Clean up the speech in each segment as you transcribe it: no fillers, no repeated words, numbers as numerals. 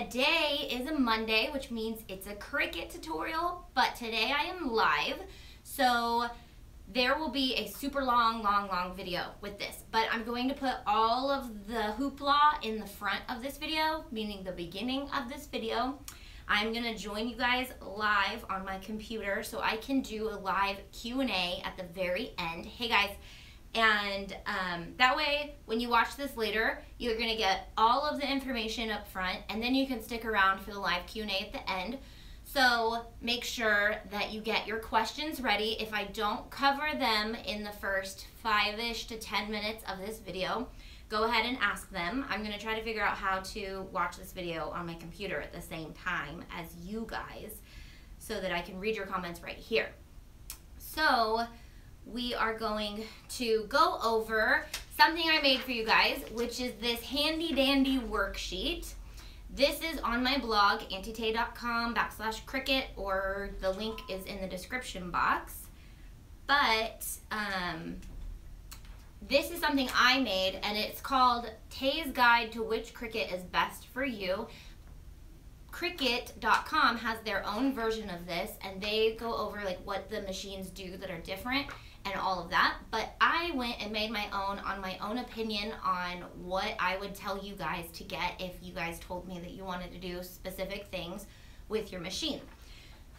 Today is a Monday, which means it's a Cricut tutorial, but today I am live, so there will be a super long video with this, but I'm going to put all of the hoopla in the front of this video, meaning the beginning of this video. I'm gonna join you guys live on my computer so I can do a live Q&A at the very end. Hey guys, and that way when you watch this later, you're gonna get all of the information up front, and then you can stick around for the live Q&A at the end. So make sure that you get your questions ready. If I don't cover them in the first 5-ish to 10 minutes of this video, go ahead and ask them. I'm gonna try to figure out how to watch this video on my computer at the same time as you guys so that I can read your comments right here. So we are going to go over something I made for you guys, which is this handy dandy worksheet. This is on my blog, auntietay.com/Cricut, or the link is in the description box. But this is something I made, and it's called Tay's Guide to Which Cricut is Best for You. Cricut.com has their own version of this, and they go over like what the machines do that are different and all of that. But I went and made my own on my own opinion on what I would tell you guys to get if you guys told me that you wanted to do specific things with your machine.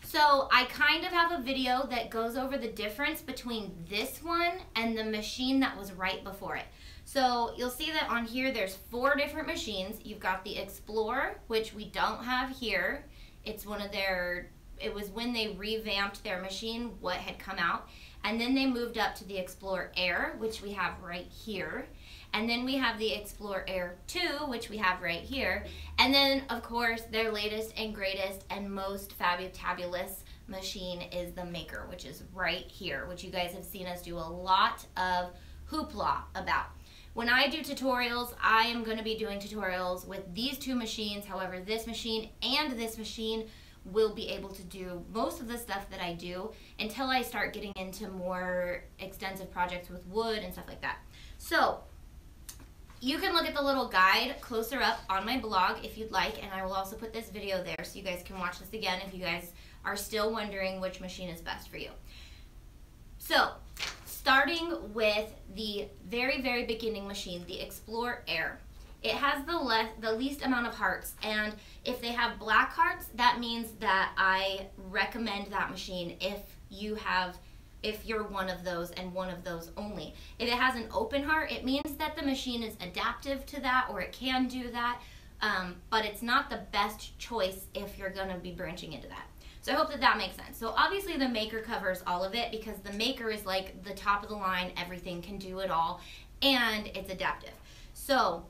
So I kind of have a video that goes over the difference between this one and the machine that was right before it. So you'll see that on here there's 4 different machines. You've got the Explorer, which we don't have here. It's one of their, it was when they revamped their machine, what had come out. And then they moved up to the Explorer Air, which we have right here. And then we have the Explorer Air2, which we have right here. And then, of course, their latest and greatest and most fabulous machine is the Maker, which is right here, which you guys have seen us do a lot of hoopla about. When I do tutorials, I am going to be doing tutorials with these 2 machines. However, this machine and this machine will be able to do most of the stuff that I do until I start getting into more extensive projects with wood and stuff like that. So you can look at the little guide closer up on my blog if you'd like, and I will also put this video there so you guys can watch this again if you guys are still wondering which machine is best for you. So starting with the very beginning machine, the Explorer Air. It has the least amount of hearts, and if they have black hearts, that means that I recommend that machine if you're one of those and one of those only. If it has an open heart, it means that the machine is adaptive to that, or it can do that, but it's not the best choice if you're gonna be branching into that. So I hope that that makes sense. So obviously the Maker covers all of it because the Maker is like the top of the line, everything can do it all, and it's adaptive. So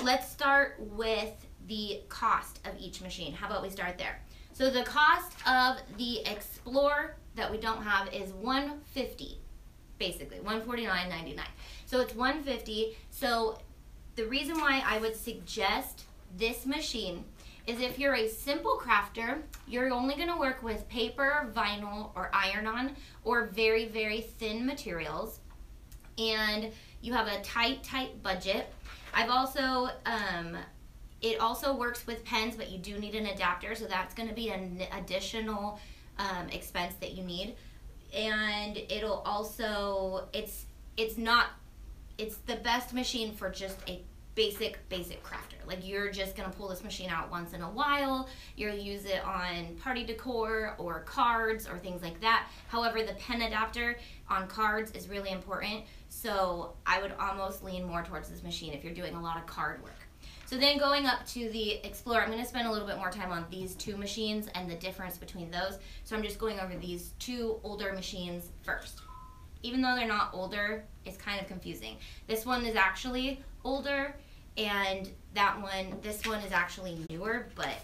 let's start with the cost of each machine. How about we start there? So the cost of the Explorer that we don't have is $150, basically $149.99. So it's $150. So the reason why I would suggest this machine is if you're a simple crafter, you're only going to work with paper, vinyl, or iron-on, or very thin materials, and you have a tight budget. I've also, it also works with pens, but you do need an adapter, so that's going to be an additional expense that you need. And it'll also, it's the best machine for just a basic crafter. Like, you're just going to pull this machine out once in a while. You'll use it on party decor or cards or things like that. However, the pen adapter on cards is really important, so I would almost lean more towards this machine if you're doing a lot of card work. So then going up to the Explorer, I'm going to spend a little bit more time on these 2 machines and the difference between those. So I'm just going over these 2 older machines first. Even though they're not older, it's kind of confusing. This one is actually older, and this one is actually newer, but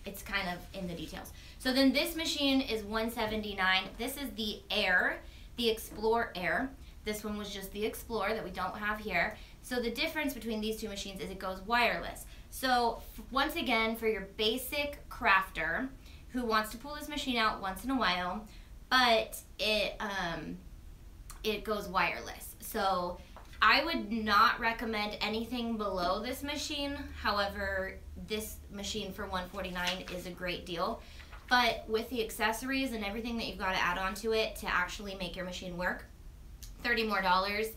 it's kind of in the details. So then this machine is $179. This is the Air, the Explorer Air. This one was just the Explorer that we don't have here. So the difference between these 2 machines is it goes wireless. So once again, for your basic crafter who wants to pull this machine out once in a while, but it goes wireless. So I would not recommend anything below this machine. However, this machine for $149 is a great deal. But with the accessories and everything that you've got to add on to it to actually make your machine work, $30 more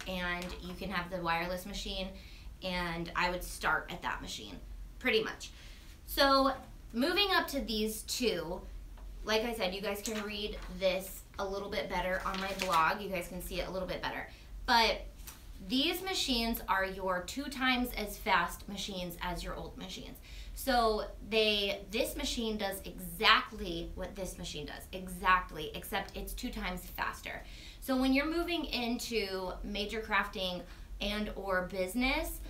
and you can have the wireless machine, and I would start at that machine, pretty much. So moving up to these two, like I said, you guys can read this a little bit better on my blog. You guys can see it a little bit better. But these machines are your 2 times as fast machines as your old machines. So this machine does exactly what this machine does, exactly, except it's 2 times faster. So when you're moving into major crafting and or business,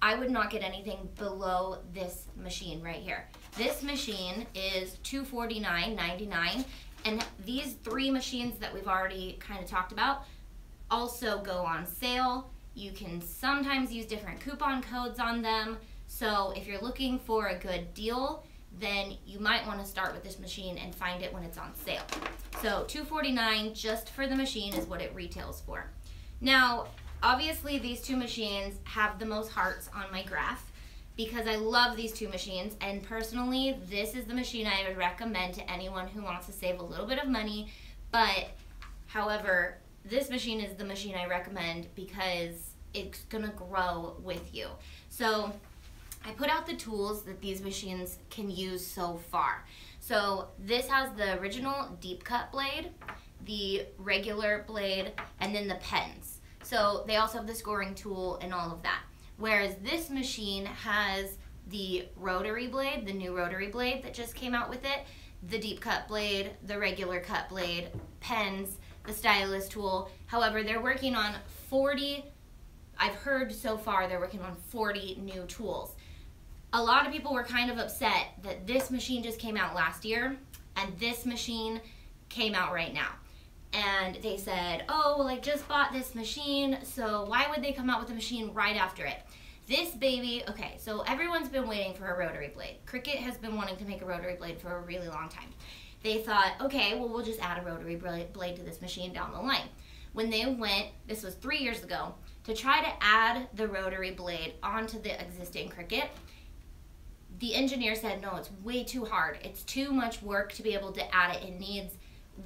I would not get anything below this machine right here. This machine is $249.99, and these 3 machines that we've already kind of talked about also go on sale. You can sometimes use different coupon codes on them. So if you're looking for a good deal, then you might want to start with this machine and find it when it's on sale. So $249 just for the machine is what it retails for. Now, obviously these 2 machines have the most hearts on my graph because I love these 2 machines, and personally this is the machine I would recommend to anyone who wants to save a little bit of money. But however, this machine is the machine I recommend because it's gonna grow with you. So I put out the tools that these machines can use so far. So this has the original deep cut blade, the regular blade, and then the pens. So they also have the scoring tool and all of that. Whereas this machine has the rotary blade, the new rotary blade that just came out with it, the deep cut blade, the regular cut blade, pens, the stylus tool. However, they're working on 40, I've heard so far they're working on 40 new tools. A lot of people were kind of upset that this machine just came out last year and this machine came out right now. And they said, oh, well, I just bought this machine, so why would they come out with a machine right after it? This baby, okay, so everyone's been waiting for a rotary blade. Cricut has been wanting to make a rotary blade for a really long time. They thought, okay, well, we'll just add a rotary blade to this machine down the line. When they went, this was 3 years ago, to try to add the rotary blade onto the existing Cricut, the engineer said, no, it's way too hard. It's too much work to be able to add it. It needs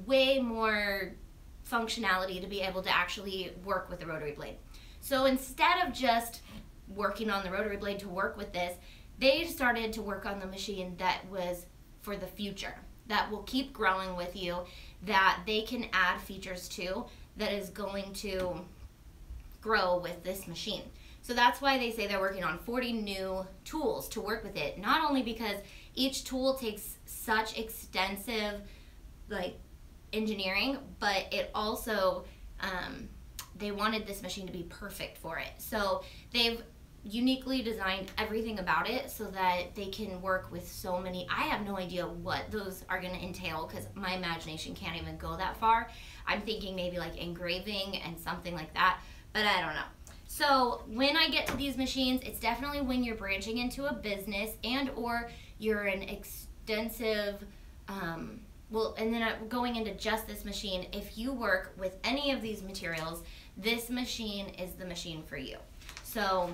way more functionality to be able to actually work with the rotary blade. So instead of just working on the rotary blade to work with this, they started to work on the machine that was for the future, that will keep growing with you, that they can add features to, that is going to grow with this machine. So that's why they say they're working on 40 new tools to work with it. Not only because each tool takes such extensive engineering, but it also, they wanted this machine to be perfect for it. So they've uniquely designed everything about it so that they can work with so many. I have no idea what those are going to entail because my imagination can't even go that far. I'm thinking maybe like engraving and something like that, but I don't know. So when I get to these machines, it's definitely when you're branching into a business and or you're an extensive, and then going into just this machine, if you work with any of these materials, this machine is the machine for you. So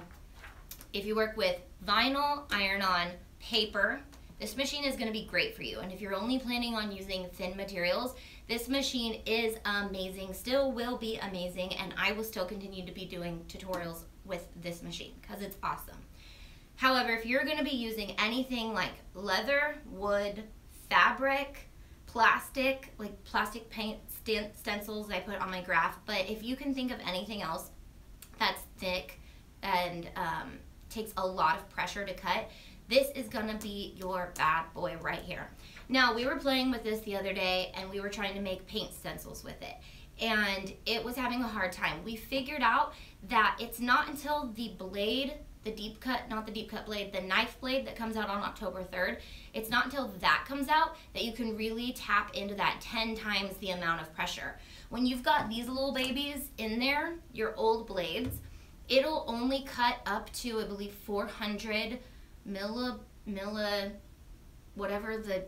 if you work with vinyl, iron-on, paper, this machine is going to be great for you. And if you're only planning on using thin materials, this machine is amazing, still will be amazing, and I will still continue to be doing tutorials with this machine because it's awesome. However, if you're going to be using anything like leather, wood, fabric, plastic, like plastic paint stencils I put on my graph, but if you can think of anything else that's thick and takes a lot of pressure to cut, this is gonna be your bad boy right here. Now, we were playing with this the other day and we were trying to make paint stencils with it, and it was having a hard time. We figured out that it's not until the blade, the deep cut, not the deep cut blade, the knife blade that comes out on October 3rd, it's not until that comes out that you can really tap into that 10 times the amount of pressure. When you've got these little babies in there, your old blades, it'll only cut up to, I believe, 400 whatever the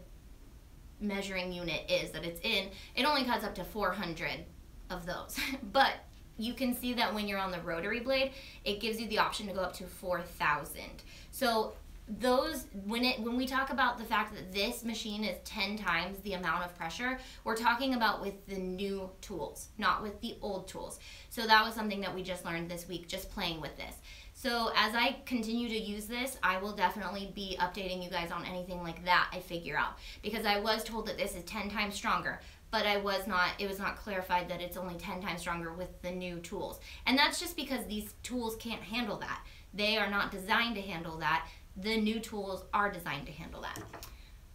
measuring unit is that it's in. It only cuts up to 400 of those. But you can see that when you're on the Rotary Blade, it gives you the option to go up to 4,000. So those, when we talk about the fact that this machine is 10 times the amount of pressure, we're talking about with the new tools, not with the old tools. So that was something that we just learned this week, just playing with this. So as I continue to use this, I will definitely be updating you guys on anything like that I figure out, because I was told that this is 10 times stronger, but it was not clarified that it's only 10 times stronger with the new tools. And that's just because these tools can't handle that. They are not designed to handle that. The new tools are designed to handle that.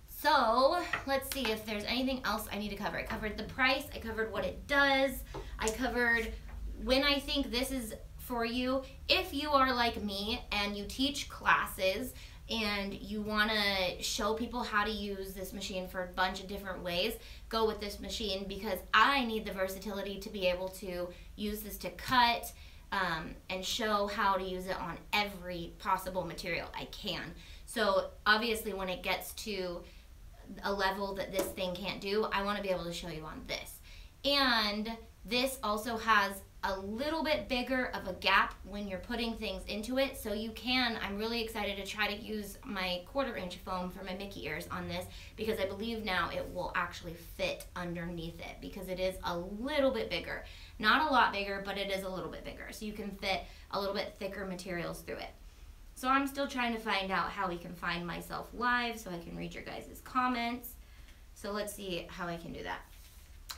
So let's see if there's anything else I need to cover. I covered the price, I covered what it does, I covered when I think this is for you. If you are like me and you teach classes and you want to show people how to use this machine for a bunch of different ways, go with this machine, because I need the versatility to be able to use this to cut and show how to use it on every possible material I can. So obviously when it gets to a level that this thing can't do, I want to be able to show you on this. And this also has a little bit bigger of a gap when you're putting things into it, so you can, I'm really excited to try to use my 1/4 inch foam for my Mickey ears on this, because I believe now it will actually fit underneath it, because it is a little bit bigger. Not a lot bigger, but it is a little bit bigger, so you can fit a little bit thicker materials through it. So I'm still trying to find out how we can find myself live so I can read your guys' comments. So let's see how I can do that.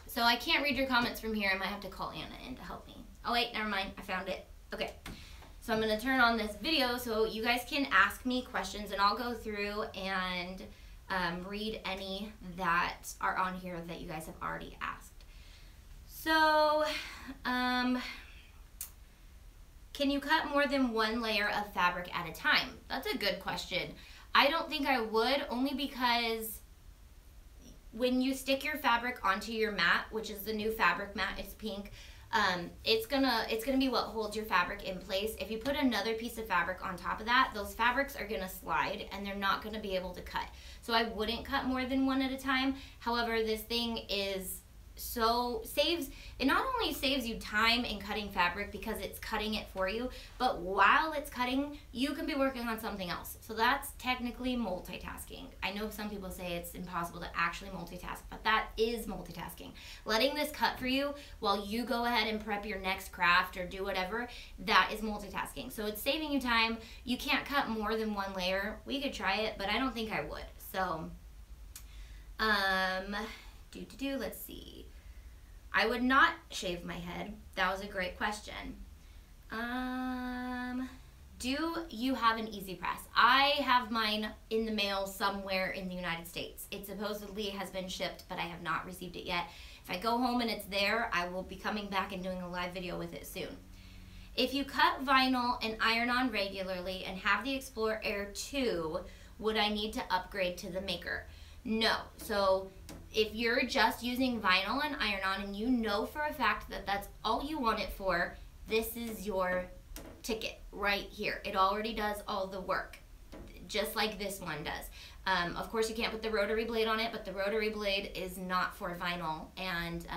So I can't read your comments from here. I might have to call Anna in to help me. Oh wait, never mind. I found it. Okay. So I'm going to turn on this video so you guys can ask me questions, and I'll go through and read any that are on here that you guys have already asked. So, can you cut more than one layer of fabric at a time? That's a good question. I don't think I would, only because when you stick your fabric onto your mat, which is the new fabric mat, it's pink, it's gonna be what holds your fabric in place. If you put another piece of fabric on top of that, those fabrics are gonna slide and they're not gonna be able to cut. So I wouldn't cut more than one at a time. However, this thing is it not only saves you time in cutting fabric because it's cutting it for you, but while it's cutting, you can be working on something else. So that's technically multitasking. I know some people say it's impossible to actually multitask, but that is multitasking. Letting this cut for you while you go ahead and prep your next craft or do whatever, that is multitasking. So it's saving you time. You can't cut more than one layer. We could try it, but I don't think I would. So, let's see. I would not shave my head. That was a great question. Do you have an Easy Press? I have mine in the mail somewhere in the United States. It supposedly has been shipped, but I have not received it yet. If I go home and it's there, I will be coming back and doing a live video with it soon. If you cut vinyl and iron on regularly and have the Explore Air2, would I need to upgrade to the Maker? No. So if you're just using vinyl and iron on and you know for a fact that that's all you want it for, this is your ticket right here. It already does all the work, just like this one does. Of course, you can't put the Rotary Blade on it, but the Rotary Blade is not for vinyl and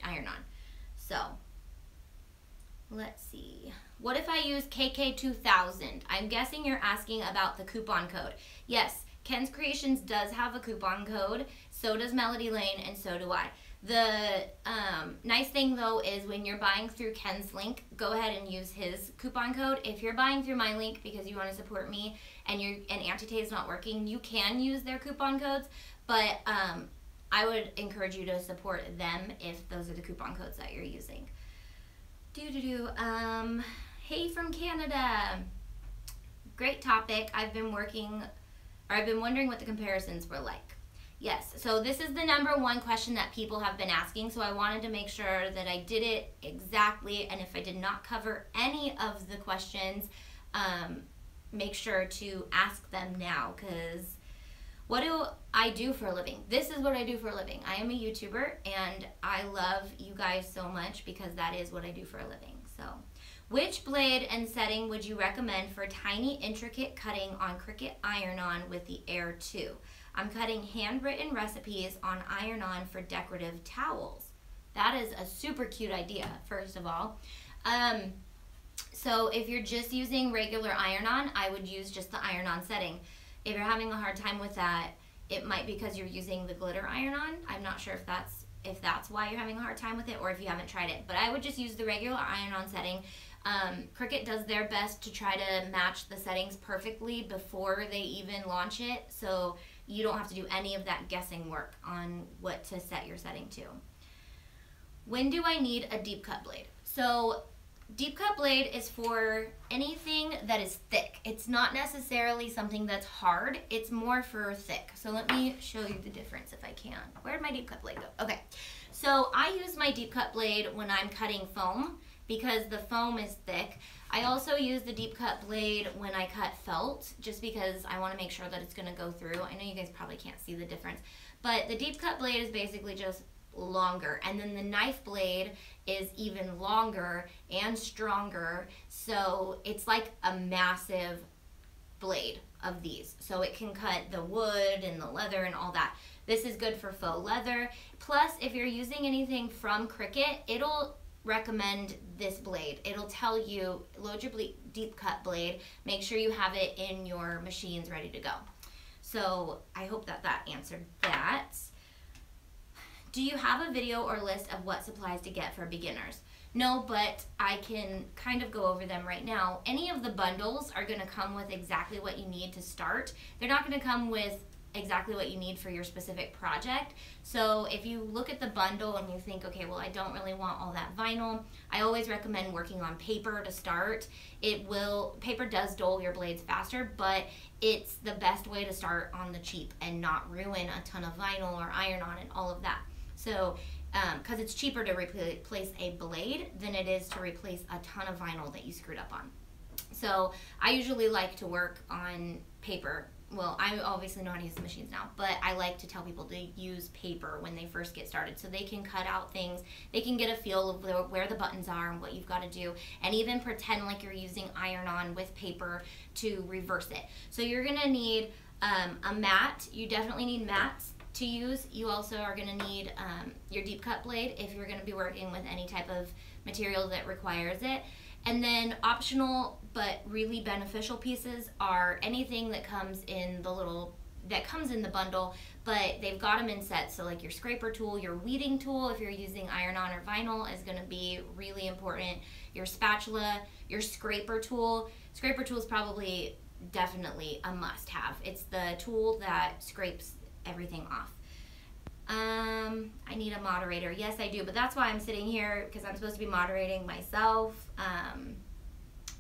iron on. So let's see. What if I use KK2000? I'm guessing you're asking about the coupon code. Yes. Ken's Creations does have a coupon code, so does Melody Lane, and so do I. The nice thing though is when you're buying through Ken's link, go ahead and use his coupon code. If you're buying through my link because you want to support me and Auntie Tay is not working, you can use their coupon codes, but I would encourage you to support them if those are the coupon codes that you're using. Hey from Canada. Great topic. I've been wondering what the comparisons were like. Yes, so this is the #1 question that people have been asking, so I wanted to make sure that I did it exactly, and if I did not cover any of the questions, make sure to ask them now, because what do I do for a living? This is what I do for a living. I am a YouTuber, and I love you guys so much because that is what I do for a living. So, which blade and setting would you recommend for tiny, intricate cutting on Cricut Iron-On with the Air2? I'm cutting handwritten recipes on Iron-On for decorative towels. That is a super cute idea, first of all. So if you're just using regular iron-on, I would use just the iron-on setting. If you're having a hard time with that, it might be because you're using the glitter iron-on. I'm not sure if that's why you're having a hard time with it or if you haven't tried it. But I would just use the regular iron-on setting. Cricut does their best to try to match the settings perfectly before they even launch it, so you don't have to do any of that guessing work on what to set your setting to. When do I need a deep cut blade? So deep cut blade is for anything that is thick. It's not necessarily something that's hard, it's more for thick. So let me show you the difference if I can. Where'd my deep cut blade go? Okay, so I use my deep cut blade when I'm cutting foam because the foam is thick. I also use the deep cut blade when I cut felt, just because I want to make sure that it's going to go through. I know you guys probably can't see the difference, but the deep cut blade is basically just longer, and then the knife blade is even longer and stronger, so it's like a massive blade of these, so it can cut the wood and the leather and all that. This is good for faux leather. Plus, if you're using anything from Cricut, it'll recommend this blade. It'll tell you, load your deep cut blade, make sure you have it in your machines ready to go. So I hope that answered that. Do you have a video or list of what supplies to get for beginners? No, but I can kind of go over them right now. Any of the bundles are going to come with exactly what you need to start. They're not going to come with exactly what you need for your specific project. So if you look at the bundle and you think, okay, well, I don't really want all that vinyl, I always recommend working on paper to start. Paper does dull your blades faster, but it's the best way to start on the cheap and not ruin a ton of vinyl or iron-on and all of that. So, because it's cheaper to replace a blade than it is to replace a ton of vinyl that you screwed up on. So I usually like to work on paper. Well, I obviously know how to use the machines now, but I like to tell people to use paper when they first get started so they can cut out things, they can get a feel of where the buttons are and what you've got to do, and even pretend like you're using iron-on with paper to reverse it. So you're going to need a mat. You definitely need mats to use. You also are going to need your deep cut blade if you're going to be working with any type of material that requires it. And then optional but really beneficial pieces are anything that comes in the bundle, but they've got them in sets. So like your scraper tool, your weeding tool if you're using iron-on or vinyl is going to be really important. Your spatula, your scraper tool. Scraper tool is probably definitely a must-have. It's the tool that scrapes everything off. I need a moderator. Yes, I do, but that's why I'm sitting here, because I'm supposed to be moderating myself.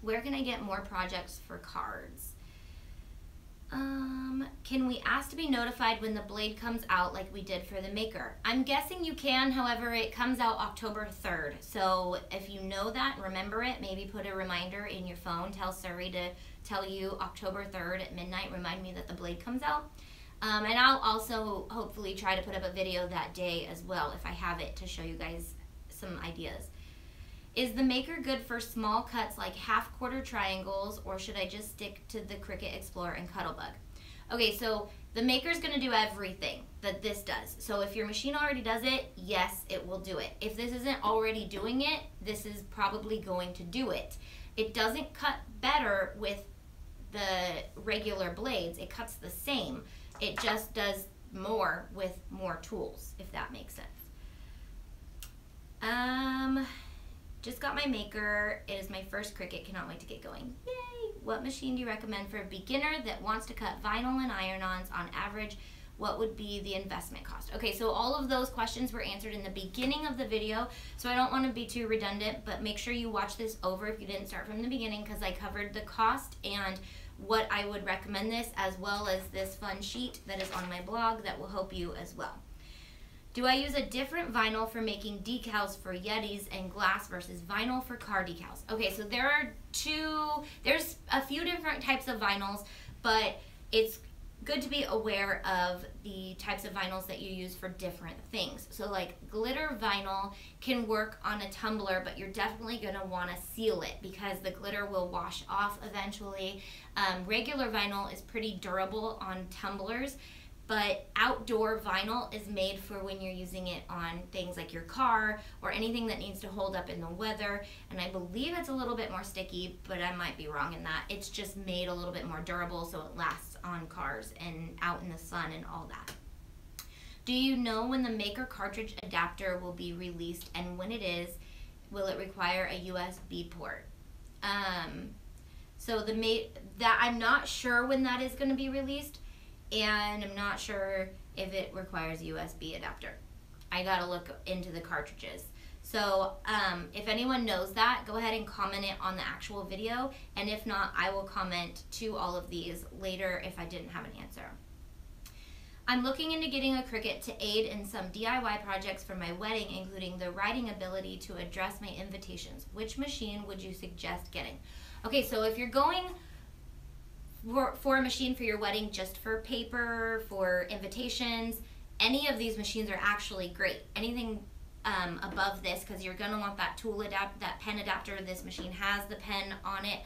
Where can I get more projects for cards? Can we ask to be notified when the blade comes out like we did for the maker? I'm guessing you can, however, it comes out October 3rd. So if you know that, remember it, maybe put a reminder in your phone. Tell Siri to tell you October 3rd at midnight, remind me that the blade comes out. And I'll also hopefully try to put up a video that day as well if I have it to show you guys some ideas. Is the maker good for small cuts like half-quarter triangles, or should I just stick to the Cricut Explorer and Cuttlebug? Okay, so the maker's going to do everything that this does. So if your machine already does it, yes, it will do it. If this isn't already doing it, this is probably going to do it. It doesn't cut better with the regular blades. It cuts the same. It just does more with more tools, if that makes sense. Just got my maker. It is my first Cricut. Cannot wait to get going. Yay! What machine do you recommend for a beginner that wants to cut vinyl and iron-ons on average? What would be the investment cost? Okay, so all of those questions were answered in the beginning of the video, so I don't want to be too redundant, but make sure you watch this over if you didn't start from the beginning, because I covered the cost and what I would recommend this, as well as this fun sheet that is on my blog that will help you as well. Do I use a different vinyl for making decals for Yetis and glass versus vinyl for car decals? Okay, so there's a few different types of vinyls, but it's good to be aware of the types of vinyls that you use for different things. So like glitter vinyl can work on a tumbler, but you're definitely going to want to seal it because the glitter will wash off eventually. Regular vinyl is pretty durable on tumblers. but outdoor vinyl is made for when you're using it on things like your car or anything that needs to hold up in the weather. And I believe it's a little bit more sticky, but I might be wrong in that. It's just made a little bit more durable so it lasts on cars and out in the sun and all that. Do you know when the Maker cartridge adapter will be released, and when it is, will it require a USB port? So I'm not sure when that is going to be released, and I'm not sure if it requires a USB adapter. I gotta look into the cartridges. So if anyone knows that, go ahead and comment it on the actual video, and if not, I will comment to all of these later if I didn't have an answer. I'm looking into getting a Cricut to aid in some DIY projects for my wedding, including the writing ability to address my invitations. Which machine would you suggest getting? Okay, so if you're going for a machine for your wedding just for paper, for invitations, any of these machines are actually great. Anything above this, because you're going to want that tool adapter, that pen adapter. This machine has the pen on it.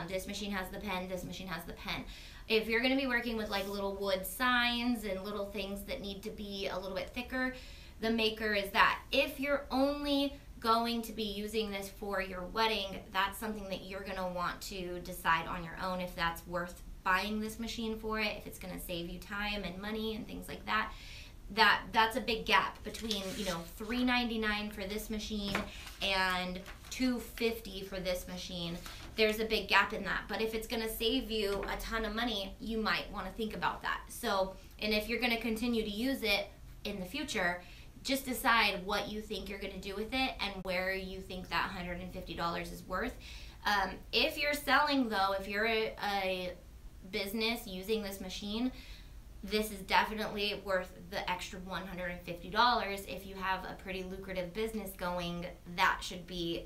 This machine has the pen. This machine has the pen. If you're going to be working with like little wood signs and little things that need to be a little bit thicker, the Maker is that. If you're only going to be using this for your wedding, that's something that you're going to want to decide on your own if that's worth buying this machine for it, if it's going to save you time and money and things like that. That's a big gap between, you know, $3.99 for this machine and $2.50 for this machine. There's a big gap in that. But if it's going to save you a ton of money, you might want to think about that. So, and if you're going to continue to use it in the future, just decide what you think you're going to do with it and where you think that $150 is worth. If you're selling, though, if you're a business using this machine, this is definitely worth the extra $150. If you have a pretty lucrative business going, that should be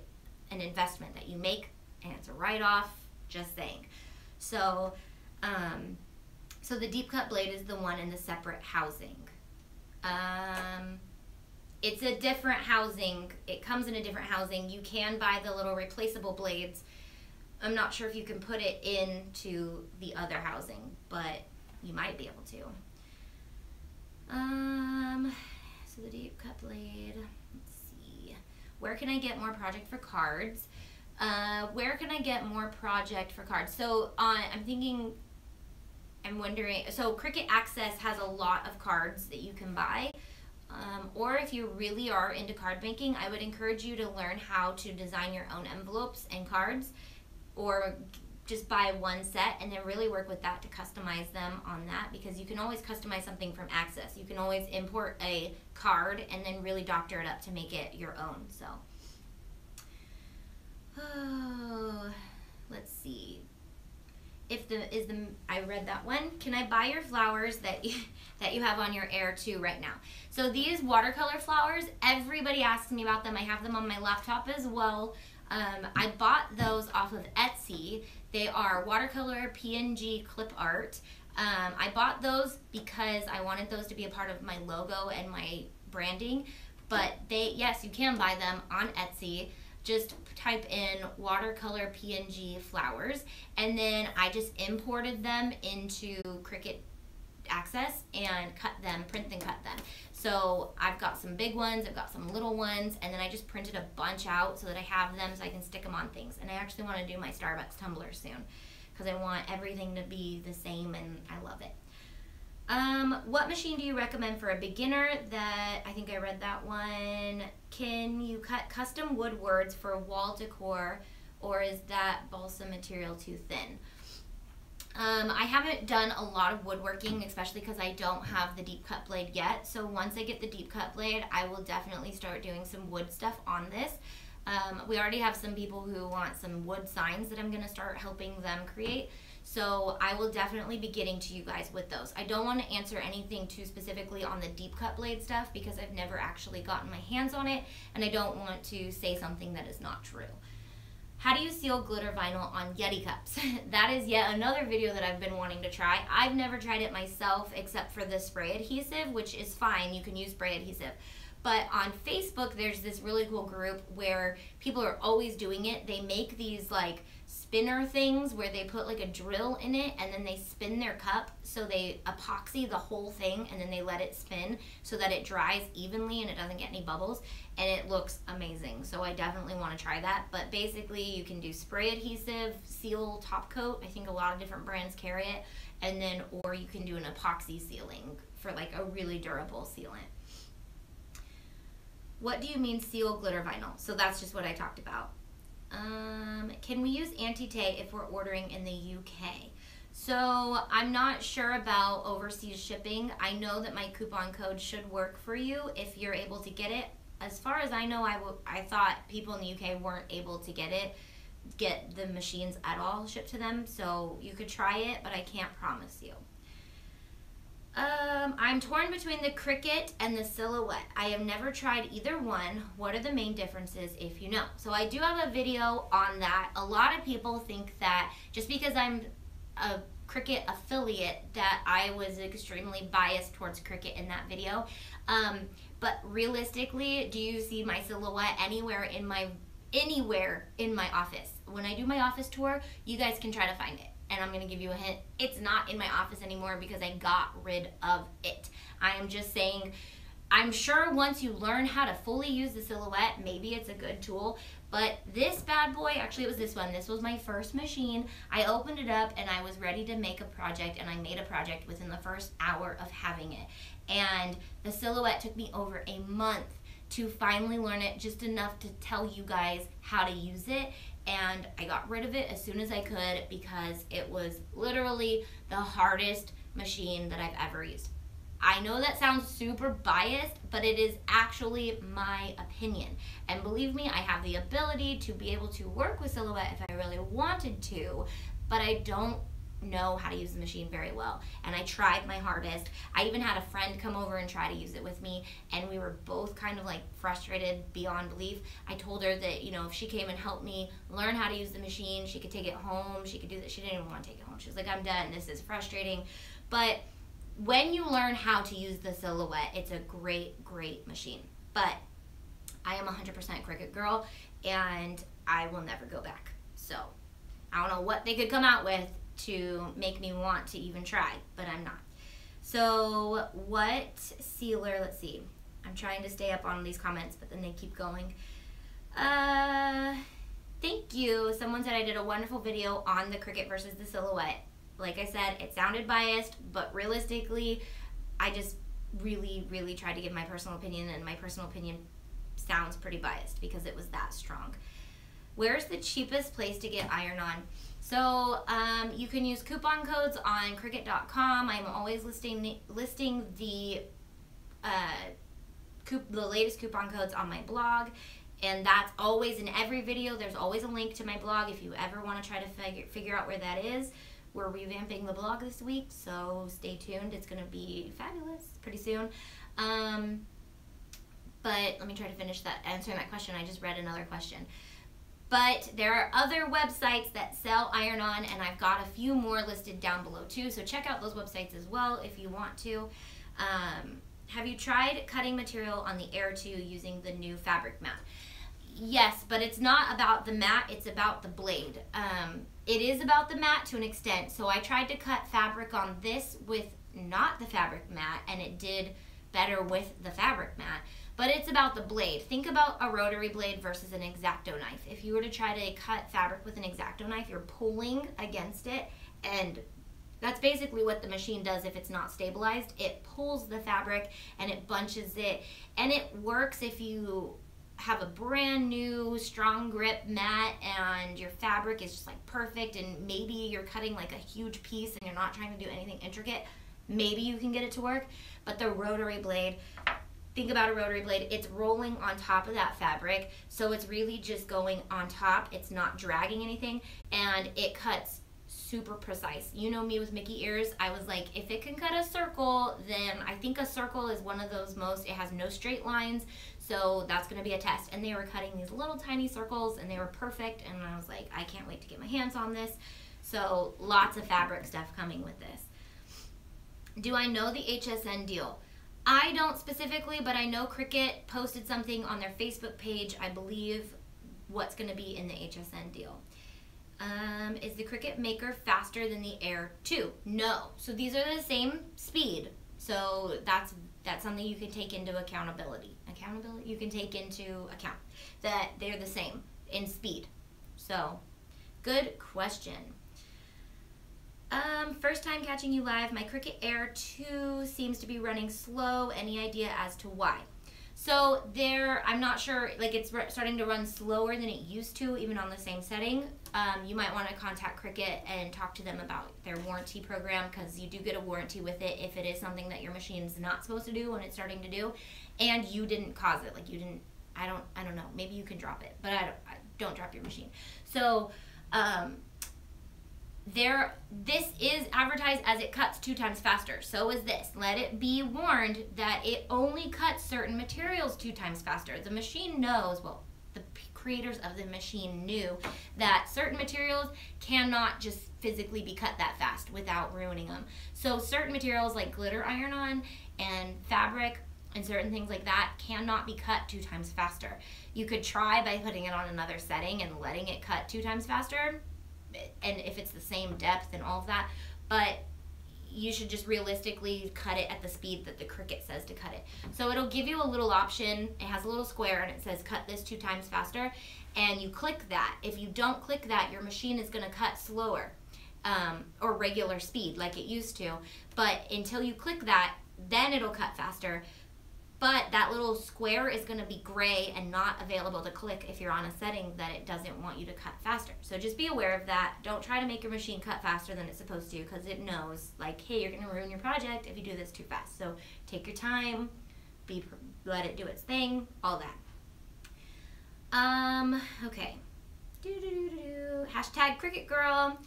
an investment that you make, and it's a write-off, just saying. So, so the deep cut blade is the one in the separate housing. It's a different housing. It comes in a different housing. You can buy the little replaceable blades. I'm not sure if you can put it into the other housing, but you might be able to. So the deep cut blade, let's see. Where can I get more project for cards? Where can I get more project for cards? So I'm wondering, so Cricut Access has a lot of cards that you can buy. Or if you really are into card making, I would encourage you to learn how to design your own envelopes and cards, or just buy one set and then really work with that to customize them on that, because you can always customize something from Access. You can always import a card and then really doctor it up to make it your own. So, let's see. I read that one. Can I buy your flowers that you have on your Air2 right now? So these watercolor flowers, everybody asks me about them. I have them on my laptop as well. I bought those off of Etsy. They are watercolor PNG clip art. I bought those because I wanted those to be a part of my logo and my branding. But yes, you can buy them on Etsy. Just type in watercolor PNG flowers, and then I just imported them into Cricut Access and print and cut them. So I've got some big ones, I've got some little ones, and then I just printed a bunch out so that I have them so I can stick them on things. And I actually want to do my Starbucks tumbler soon because I want everything to be the same, and I love it. What machine do you recommend for a beginner? I think I read that one. Can you cut custom wood words for wall decor, or is that balsa material too thin? I haven't done a lot of woodworking, especially because I don't have the deep cut blade yet. So once I get the deep cut blade, I will definitely start doing some wood stuff on this. We already have some people who want some wood signs that I'm going to start helping them create. So I will definitely be getting to you guys with those. I don't want to answer anything too specifically on the deep cut blade stuff because I've never actually gotten my hands on it, and I don't want to say something that is not true. How do you seal glitter vinyl on Yeti cups? That is yet another video that I've been wanting to try. I've never tried it myself except for the spray adhesive, which is fine. You can use spray adhesive. But on Facebook, there's this really cool group where people are always doing it. They make these like spinner things where they put like a drill in it and then they spin their cup, so they epoxy the whole thing and then they let it spin so that it dries evenly and it doesn't get any bubbles, and it looks amazing. So I definitely want to try that. But basically you can do spray adhesive, seal, top coat. I think a lot of different brands carry it, and then or you can do an epoxy sealing for like a really durable sealant. What do you mean seal glitter vinyl? So that's just what I talked about. Can we use Auntie Tay if we're ordering in the UK? So I'm not sure about overseas shipping. I know that my coupon code should work for you if you're able to get it. As far as I know, I thought people in the UK weren't able to get the machines at all shipped to them. So you could try it, but I can't promise you. I'm torn between the Cricut and the Silhouette. I have never tried either one. What are the main differences if you know? So I do have a video on that. A lot of people think that just because I'm a Cricut affiliate that I was extremely biased towards Cricut in that video. But realistically, do you see my Silhouette anywhere in my office? When I do my office tour, you guys can try to find it. And I'm going to give you a hint. It's not in my office anymore because I got rid of it. I am just saying, I'm sure once you learn how to fully use the Silhouette, maybe it's a good tool. But this bad boy, actually it was this one. This was my first machine. I opened it up and I was ready to make a project, and I made a project within the first hour of having it. And the Silhouette took me over a month to finally learn it, just enough to tell you guys how to use it. And I got rid of it as soon as I could because it was literally the hardest machine that I've ever used. I know that sounds super biased, but it is actually my opinion. And believe me, I have the ability to be able to work with Silhouette if I really wanted to, but I don't know how to use the machine very well. And I tried my hardest. I even had a friend come over and try to use it with me, and we were both kind of like frustrated beyond belief. I told her that, you know, if she came and helped me learn how to use the machine, she could take it home, she could do that. She didn't even want to take it home. She was like, I'm done, this is frustrating. But when you learn how to use the Silhouette, it's a great, great machine. But I am 100% Cricut girl, and I will never go back. So I don't know what they could come out with to make me want to even try, but I'm not. So what sealer, let's see. I'm trying to stay up on these comments, but then they keep going. Thank you. Someone said I did a wonderful video on the Cricut versus the Silhouette. Like I said, it sounded biased, but realistically, I just really, really tried to give my personal opinion, and my personal opinion sounds pretty biased because it was that strong. Where's the cheapest place to get iron on? So you can use coupon codes on Cricut.com. I'm always listing the latest coupon codes on my blog, and that's always in every video. There's always a link to my blog if you ever want to try to figure out where that is. We're revamping the blog this week, so stay tuned. It's going to be fabulous pretty soon. But let me try to finish answering that question. I just read another question. But there are other websites that sell iron-on, and I've got a few more listed down below too, so check out those websites as well if you want to. Have you tried cutting material on the Air2 using the new fabric mat? Yes, but it's not about the mat, it's about the blade. It is about the mat to an extent, so I tried to cut fabric on this with not the fabric mat, and it did better with the fabric mat. But it's about the blade. Think about a rotary blade versus an X-Acto knife. If you were to try to cut fabric with an X-Acto knife, you're pulling against it, and that's basically what the machine does if it's not stabilized. It pulls the fabric and it bunches it, and it works if you have a brand new strong grip mat and your fabric is just like perfect, and maybe you're cutting like a huge piece and you're not trying to do anything intricate. Maybe you can get it to work. But the rotary blade, think about a rotary blade, it's rolling on top of that fabric, so it's really just going on top. It's not dragging anything, and it cuts super precise. You know me with Mickey ears. I was like, if it can cut a circle, then I think a circle is one of those it has no straight lines, so that's going to be a test. And they were cutting these little tiny circles, and they were perfect, and I was like, I can't wait to get my hands on this. So lots of fabric stuff coming with this. Do I know the HSN deal? I don't specifically, but I know Cricut posted something on their Facebook page, I believe, what's going to be in the HSN deal. Is the Cricut Maker faster than the Air2? No. So these are the same speed. So that's something you can take into accountability. You can take into account that they're the same in speed. So, good question. First time catching you live. My Cricut Air2 seems to be running slow. Any idea as to why? So I'm not sure, like it's starting to run slower than it used to, even on the same setting. You might want to contact Cricut and talk to them about their warranty program, because you do get a warranty with it if it is something that your machine's not supposed to do when it's starting to do, and you didn't cause it. Like you didn't, I don't know, maybe you can drop it, but I don't drop your machine. So, this is advertised as it cuts 2 times faster. So is this. Let it be warned that it only cuts certain materials 2 times faster. The machine knows, well, the creators of the machine knew that certain materials cannot just physically be cut that fast without ruining them. So certain materials like glitter iron-on and fabric and certain things like that cannot be cut 2 times faster. You could try by putting it on another setting and letting it cut 2 times faster, and if it's the same depth and all of that, but you should just realistically cut it at the speed that the Cricut says to cut it. So it'll give you a little option. It has a little square and it says cut this 2 times faster, and you click that. If you don't click that, your machine is going to cut slower, or regular speed like it used to, but until you click that, then it'll cut faster. But that little square is going to be gray and not available to click if you're on a setting that it doesn't want you to cut faster. So just be aware of that. Don't try to make your machine cut faster than it's supposed to, because it knows, like, hey, you're going to ruin your project if you do this too fast. So take your time, let it do its thing, all that. Okay. Hashtag Cricut Girl.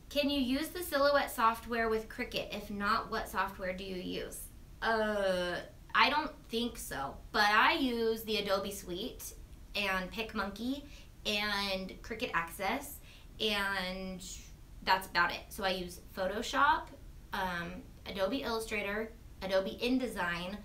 Can you use the Silhouette software with Cricut? If not, what software do you use? I don't think so, but I use the Adobe Suite and PicMonkey and Cricut Access, and that's about it. So I use Photoshop, Adobe Illustrator, Adobe InDesign,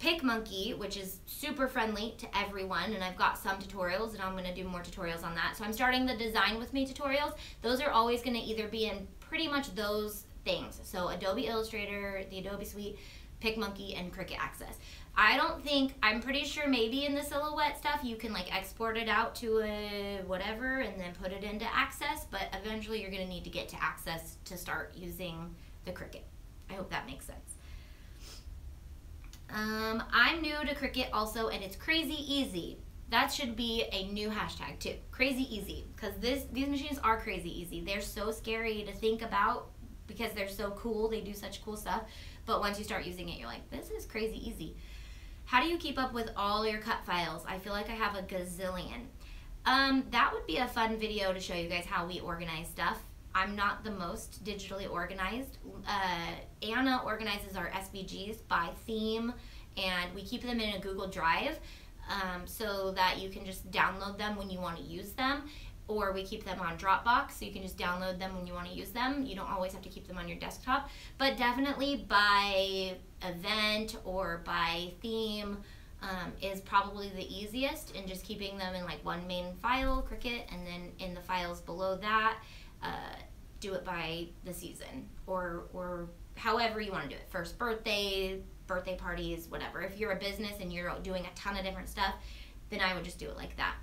PicMonkey, which is super friendly to everyone, and I've got some tutorials, and I'm going to do more tutorials on that. So I'm starting the Design With Me tutorials. Those are always going to either be in pretty much those things. So Adobe Illustrator, the Adobe Suite, PicMonkey, and Cricut Access. I'm pretty sure maybe in the Silhouette stuff you can like export it out to a whatever and then put it into Access, but eventually you're going to need to get to Access to start using the Cricut. I hope that makes sense. I'm new to Cricut also, and it's crazy easy. That should be a new hashtag too. Crazy easy, because these machines are crazy easy. They're so scary to think about because they're so cool. They do such cool stuff. But once you start using it, you're like, this is crazy easy. How do you keep up with all your cut files? I feel like I have a gazillion. That would be a fun video to show you guys how we organize stuff. I'm not the most digitally organized. Anna organizes our SVGs by theme, and we keep them in a Google Drive so that you can just download them when you want to use them. Or we keep them on Dropbox, so you can just download them when you want to use them. You don't always have to keep them on your desktop, but definitely by event or by theme is probably the easiest, and just keeping them in like one main file, Cricut, and then in the files below that, do it by the season or however you want to do it. First birthday parties, whatever. If you're a business and you're doing a ton of different stuff, then I would just do it like that.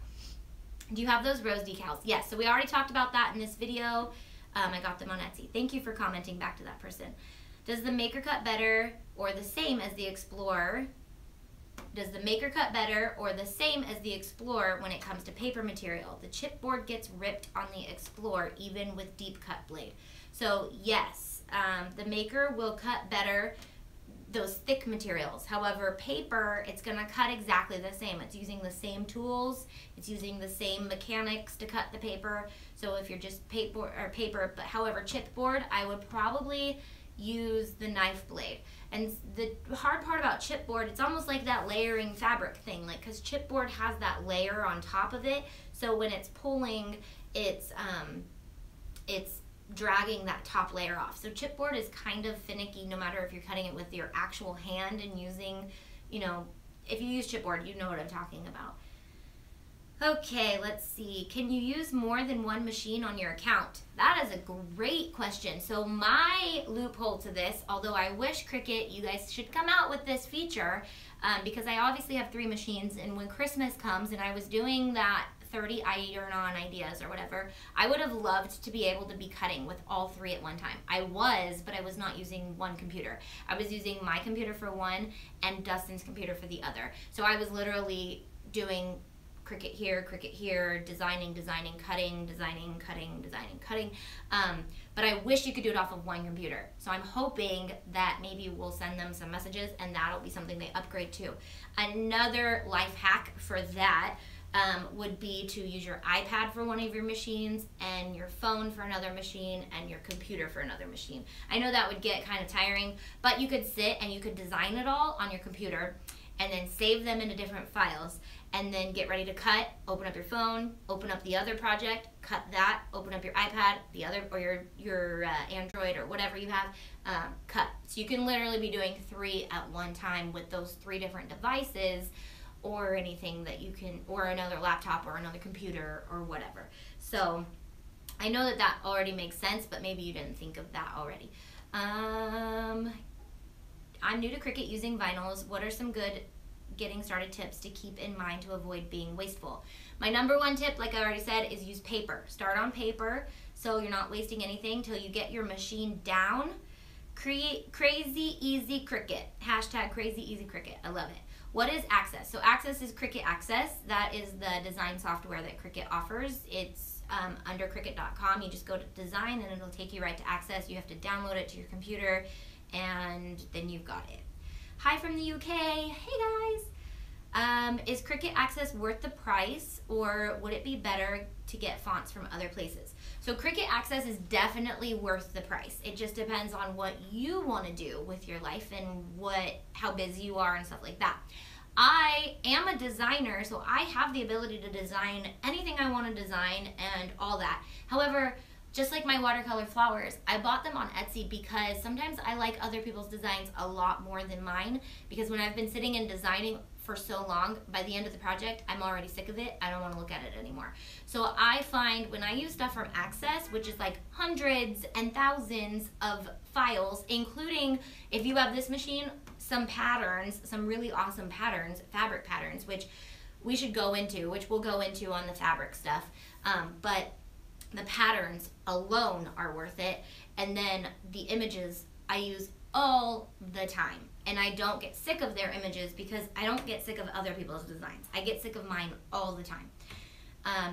Do you have those rose decals? Yes, so we already talked about that in this video. I got them on Etsy. Thank you for commenting back to that person. Does the Maker cut better or the same as the Explorer? Does the Maker cut better or the same as the Explorer when it comes to paper material? The chipboard gets ripped on the Explorer even with deep cut blade. So yes, the Maker will cut better those thick materials. However, paper, it's gonna cut exactly the same. It's using the same tools, it's using the same mechanics to cut the paper. So if you're just paper, but however, chipboard, I would probably use the knife blade. And the hard part about chipboard, it's almost like that layering fabric thing, like, because chipboard has that layer on top of it, so when it's pulling, it's dragging that top layer off. So chipboard is kind of finicky no matter if you're cutting it with your actual hand and using, you know, if you use chipboard, you know what I'm talking about. Okay, let's see. Can you use more than one machine on your account? That is a great question. So my loophole to this, although I wish Cricut, you guys should come out with this feature, because I obviously have 3 machines, and when Christmas comes and I was doing that 30 iron-on ideas or whatever, I would have loved to be able to be cutting with all 3 at one time. I was, but I was not using one computer. I was using my computer for one and Dustin's computer for the other. So I was literally doing Cricut here, designing, cutting, designing, cutting, designing, cutting. But I wish you could do it off of one computer. So I'm hoping that maybe we'll send them some messages and that'll be something they upgrade to. Another life hack for that would be to use your iPad for one of your machines and your phone for another machine and your computer for another machine. I know that would get kind of tiring, but you could sit and you could design it all on your computer and then save them into different files, and then get ready to cut, open up your phone, open up the other project, cut that, open up your iPad, the other, or your Android or whatever you have, cut. So you can literally be doing 3 at one time with those 3 different devices, or anything that you can, or another laptop or another computer or whatever. So I know that already makes sense, but maybe you didn't think of that already. I'm new to Cricut using vinyls. What are some good getting started tips to keep in mind to avoid being wasteful? My #1 tip, like I already said, is use paper. Start on paper so you're not wasting anything till you get your machine down. Create crazy easy Cricut. # crazy easy Cricut. I love it. What is Access? So Access is Cricut Access. That is the design software that Cricut offers. It's under Cricut.com. You just go to design and it'll take you right to Access. You have to download it to your computer and then you've got it. Hi from the UK. Hey guys. Is Cricut Access worth the price, or would it be better to get fonts from other places? So Cricut Access is definitely worth the price. It just depends on what you want to do with your life and how busy you are and stuff like that. I am a designer, so I have the ability to design anything I want to design and all that. However, just like my watercolor flowers, I bought them on Etsy because sometimes I like other people's designs a lot more than mine, because when I've been sitting and designing for so long, by the end of the project, I'm already sick of it. I don't want to look at it anymore. So I find when I use stuff from Access, which is like hundreds and thousands of files, including, if you have this machine, some patterns, some really awesome patterns, fabric patterns, which we should go into, which we'll go into on the fabric stuff. But the patterns alone are worth it, and then the images I use all the time, and I don't get sick of their images because I don't get sick of other people's designs. I get sick of mine all the time.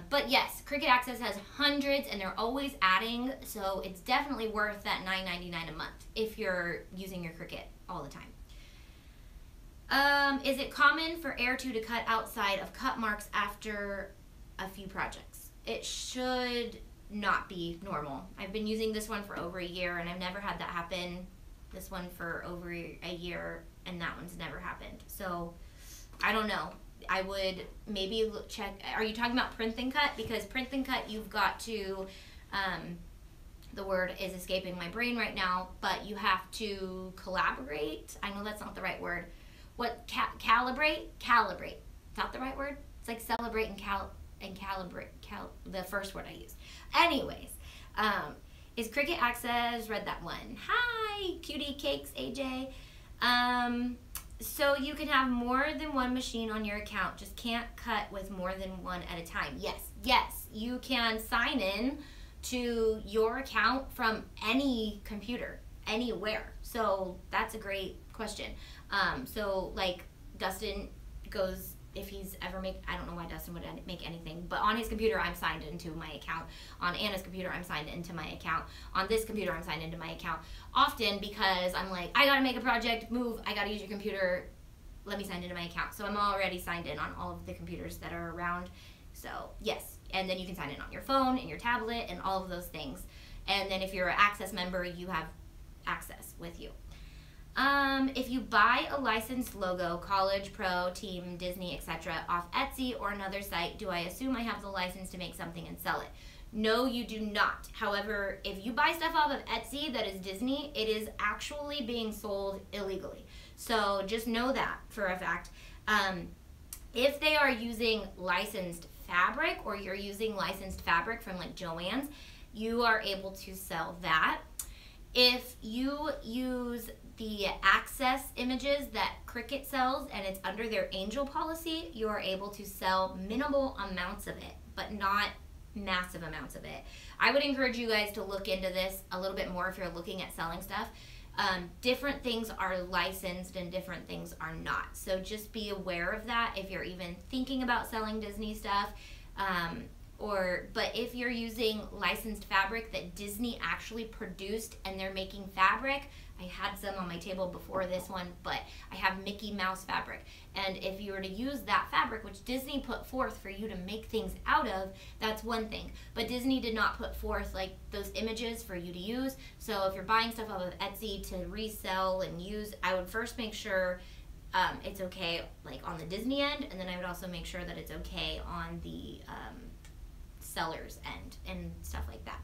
But yes, Cricut Access has hundreds and they're always adding, so it's definitely worth that $9.99 a month if you're using your Cricut all the time. Is it common for Air2 to cut outside of cut marks after a few projects? It should not be normal. I've been using this one for over a year and I've never had that happen. This one for over a year and that one's never happened. So I don't know. I would maybe check. Are you talking about print and cut? Because print and cut, you've got to, the word is escaping my brain right now, but you have to collaborate. I know that's not the right word. What, calibrate? Calibrate. Is that the right word? It's like celebrate and calibrate, the first word I used. Anyways, is Cricut Access, read that one. Hi, cutie cakes, AJ. So you can have more than one machine on your account, just can't cut with more than one at a time. Yes, you can sign in to your account from any computer, anywhere. So that's a great question. So like Dustin goes, if he's ever I don't know why Dustin would make anything, but on his computer I'm signed into my account. On Anna's computer I'm signed into my account. On this computer I'm signed into my account. Often because I'm like, I gotta make a project, move, I gotta use your computer, let me sign into my account. So I'm already signed in on all of the computers that are around. So yes, and then you can sign in on your phone and your tablet and all of those things. And then if you're an Access member, you have Access with you. If you buy a licensed logo, college, pro, team, Disney, etc. off Etsy or another site, do I assume I have the license to make something and sell it? No, you do not. However, if you buy stuff off of Etsy that is Disney, it is actually being sold illegally. So just know that for a fact. If they are using licensed fabric or you're using licensed fabric from like Joann's, you are able to sell that. If you use the access images that Cricut sells and it's under their angel policy, you are able to sell minimal amounts of it, but not massive amounts of it. I would encourage you guys to look into this a little bit more if you're looking at selling stuff. Different things are licensed and different things are not. So just be aware of that if you're even thinking about selling Disney stuff. But if you're using licensed fabric that Disney actually produced and they're making fabric, I had some on my table before this one, but I have Mickey Mouse fabric. And if you were to use that fabric, which Disney put forth for you to make things out of, that's one thing. But Disney did not put forth like those images for you to use. So if you're buying stuff off of Etsy to resell and use, I would first make sure it's okay like on the Disney end, and then I would also make sure that it's okay on the seller's end and stuff like that.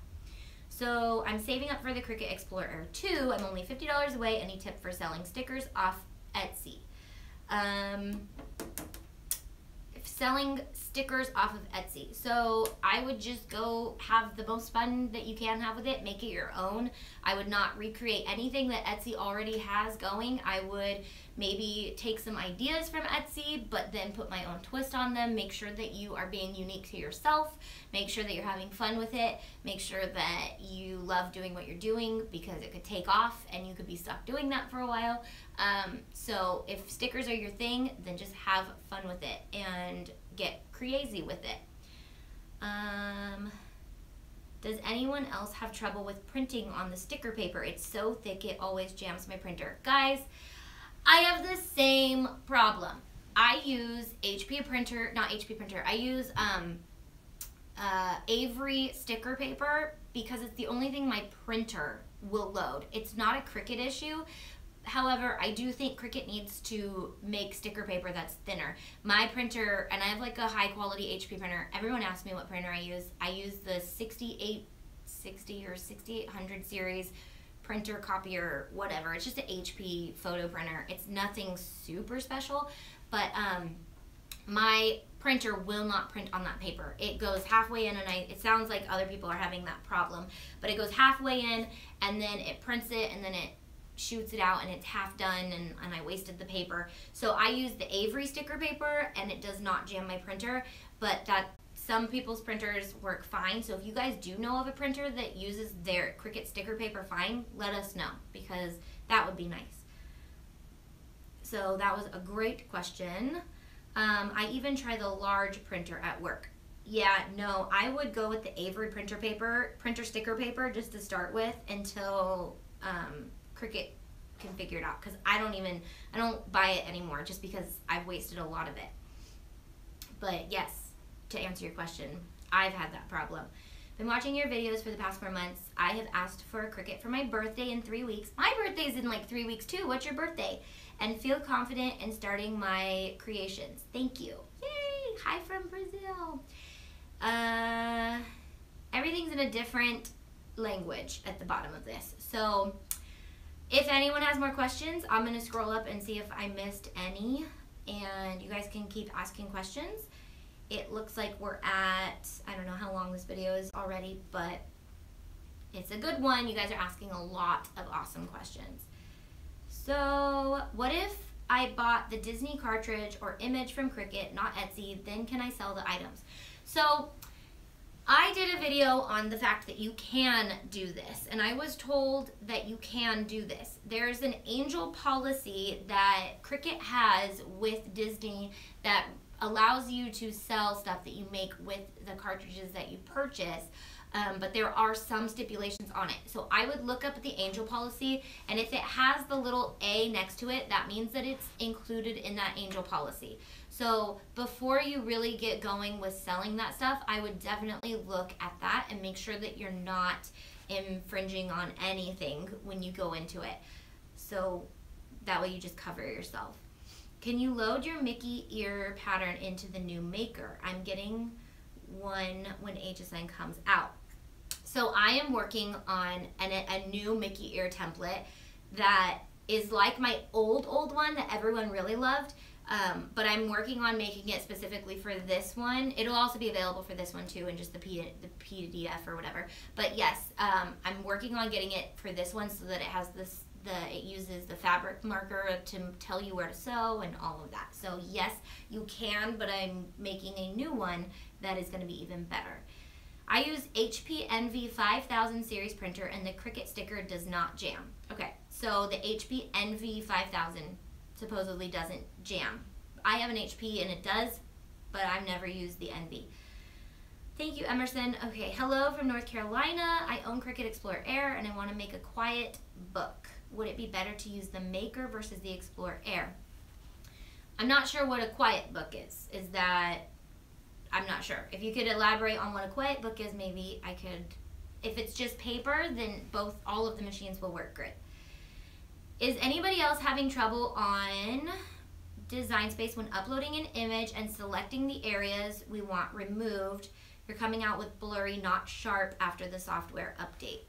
So I'm saving up for the Cricut Explorer Air 2. I'm only $50 away. Any tip for selling stickers off Etsy? Selling stickers off of Etsy. So I would just go have the most fun that you can have with it. Make it your own. I would not recreate anything that Etsy already has going. I would maybe take some ideas from Etsy, but then put my own twist on them. Make sure that you are being unique to yourself. Make sure that you're having fun with it. Make sure that you love doing what you're doing, because it could take off and you could be stuck doing that for a while. So if stickers are your thing, then just have fun with it and get crazy with it. Does anyone else have trouble with printing on the sticker paper? It's so thick it always jams my printer. Guys, I have the same problem. I use I use Avery sticker paper because it's the only thing my printer will load. It's not a Cricut issue. However, I do think Cricut needs to make sticker paper that's thinner. My printer, and I have like a high quality HP printer. Everyone asks me what printer I use. I use the 6860 or 6800 series printer, copier, whatever. It's just an HP photo printer. It's nothing super special, but my printer will not print on that paper. It goes halfway in, and it sounds like other people are having that problem, but it goes halfway in and then it prints it and then it shoots it out and it's half done, and I wasted the paper. So I use the Avery sticker paper and it does not jam my printer, but some people's printers work fine. So if you guys do know of a printer that uses their Cricut sticker paper fine, let us know, because that would be nice. So that was a great question. I even try the large printer at work. Yeah, no, I would go with the Avery printer sticker paper just to start with until Cricut can figure it out, because I don't buy it anymore just because I've wasted a lot of it. But yes, to answer your question, I've had that problem. Been watching your videos for the past 4 months. I have asked for a Cricut for my birthday in 3 weeks. My birthday's in like 3 weeks too. What's your birthday? And feel confident in starting my creations. Thank you. Yay! Hi from Brazil. Everything's in a different language at the bottom of this. So if anyone has more questions, I'm going to scroll up and see if I missed any, and you guys can keep asking questions. It looks like we're at, I don't know how long this video is already, but it's a good one. You guys are asking a lot of awesome questions. So what if I bought the Disney cartridge or image from Cricut, not Etsy, then can I sell the items? So I did a video on the fact that you can do this, and I was told that you can do this. There's an angel policy that Cricut has with Disney that allows you to sell stuff that you make with the cartridges that you purchase, but there are some stipulations on it. So I would look up the angel policy, and if it has the little A next to it, that means that it's included in that angel policy. So before you really get going with selling that stuff, I would definitely look at that and make sure that you're not infringing on anything when you go into it. So that way you just cover yourself. Can you load your Mickey ear pattern into the new Maker? I'm getting one when HSN comes out. So I am working on a new Mickey ear template that is like my old one that everyone really loved. But I'm working on making it specifically for this one. It'll also be available for this one too, and just the PDF or whatever. But yes, I'm working on getting it for this one so that it has this, it uses the fabric marker to tell you where to sew and all of that. So yes, you can, but I'm making a new one that is going to be even better. I use HP Envy 5000 series printer, and the Cricut sticker does not jam. Okay, so the HP Envy 5000 supposedly doesn't jam. I have an HP and it does, but I've never used the Envy. Thank you, Emerson. Okay, hello from North Carolina. I own Cricut Explorer Air and I want to make a quiet book. Would it be better to use the Maker versus the Explorer Air? I'm not sure what a quiet book is. Is that, I'm not sure. If you could elaborate on what a quiet book is, maybe I could. If it's just paper, then all of the machines will work great. Is anybody else having trouble on Design Space when uploading an image and selecting the areas we want removed? You're coming out with blurry, not sharp after the software update.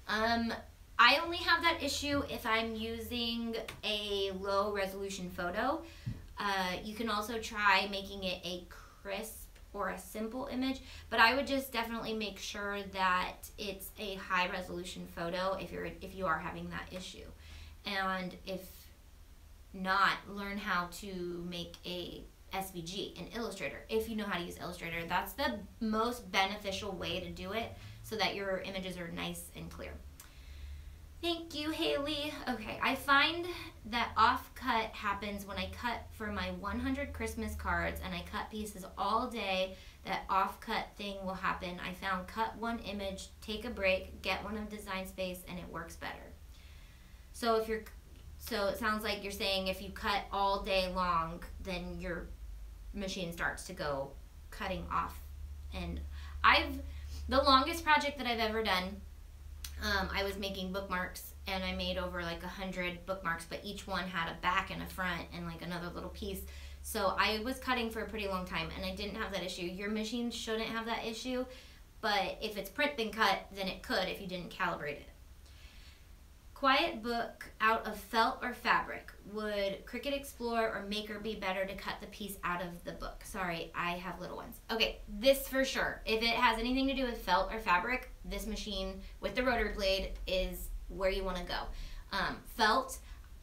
I only have that issue if I'm using a low resolution photo. You can also try making it a crisp or a simple image, but I would just definitely make sure that it's a high resolution photo if you are having that issue. And if not, learn how to make a SVG, an Illustrator. If you know how to use Illustrator, that's the most beneficial way to do it so that your images are nice and clear. Thank you, Haley. Okay, I find that off-cut happens when I cut for my 100 Christmas cards and I cut pieces all day. That off-cut thing will happen. I found cut one image, take a break, get one of Design Space, and it works better. So it sounds like you're saying if you cut all day long, then your machine starts to go cutting off. And the longest project that I've ever done, I was making bookmarks, and I made over like 100 bookmarks, but each one had a back and a front and like another little piece. So I was cutting for a pretty long time, and I didn't have that issue. Your machine shouldn't have that issue, but if it's print been cut, then it could if you didn't calibrate it. Quiet book out of felt or fabric. Would Cricut Explorer or Maker be better to cut the piece out of the book? Sorry, I have little ones. Okay, this for sure. If it has anything to do with felt or fabric, this machine with the Rotary Blade is where you want to go. Felt,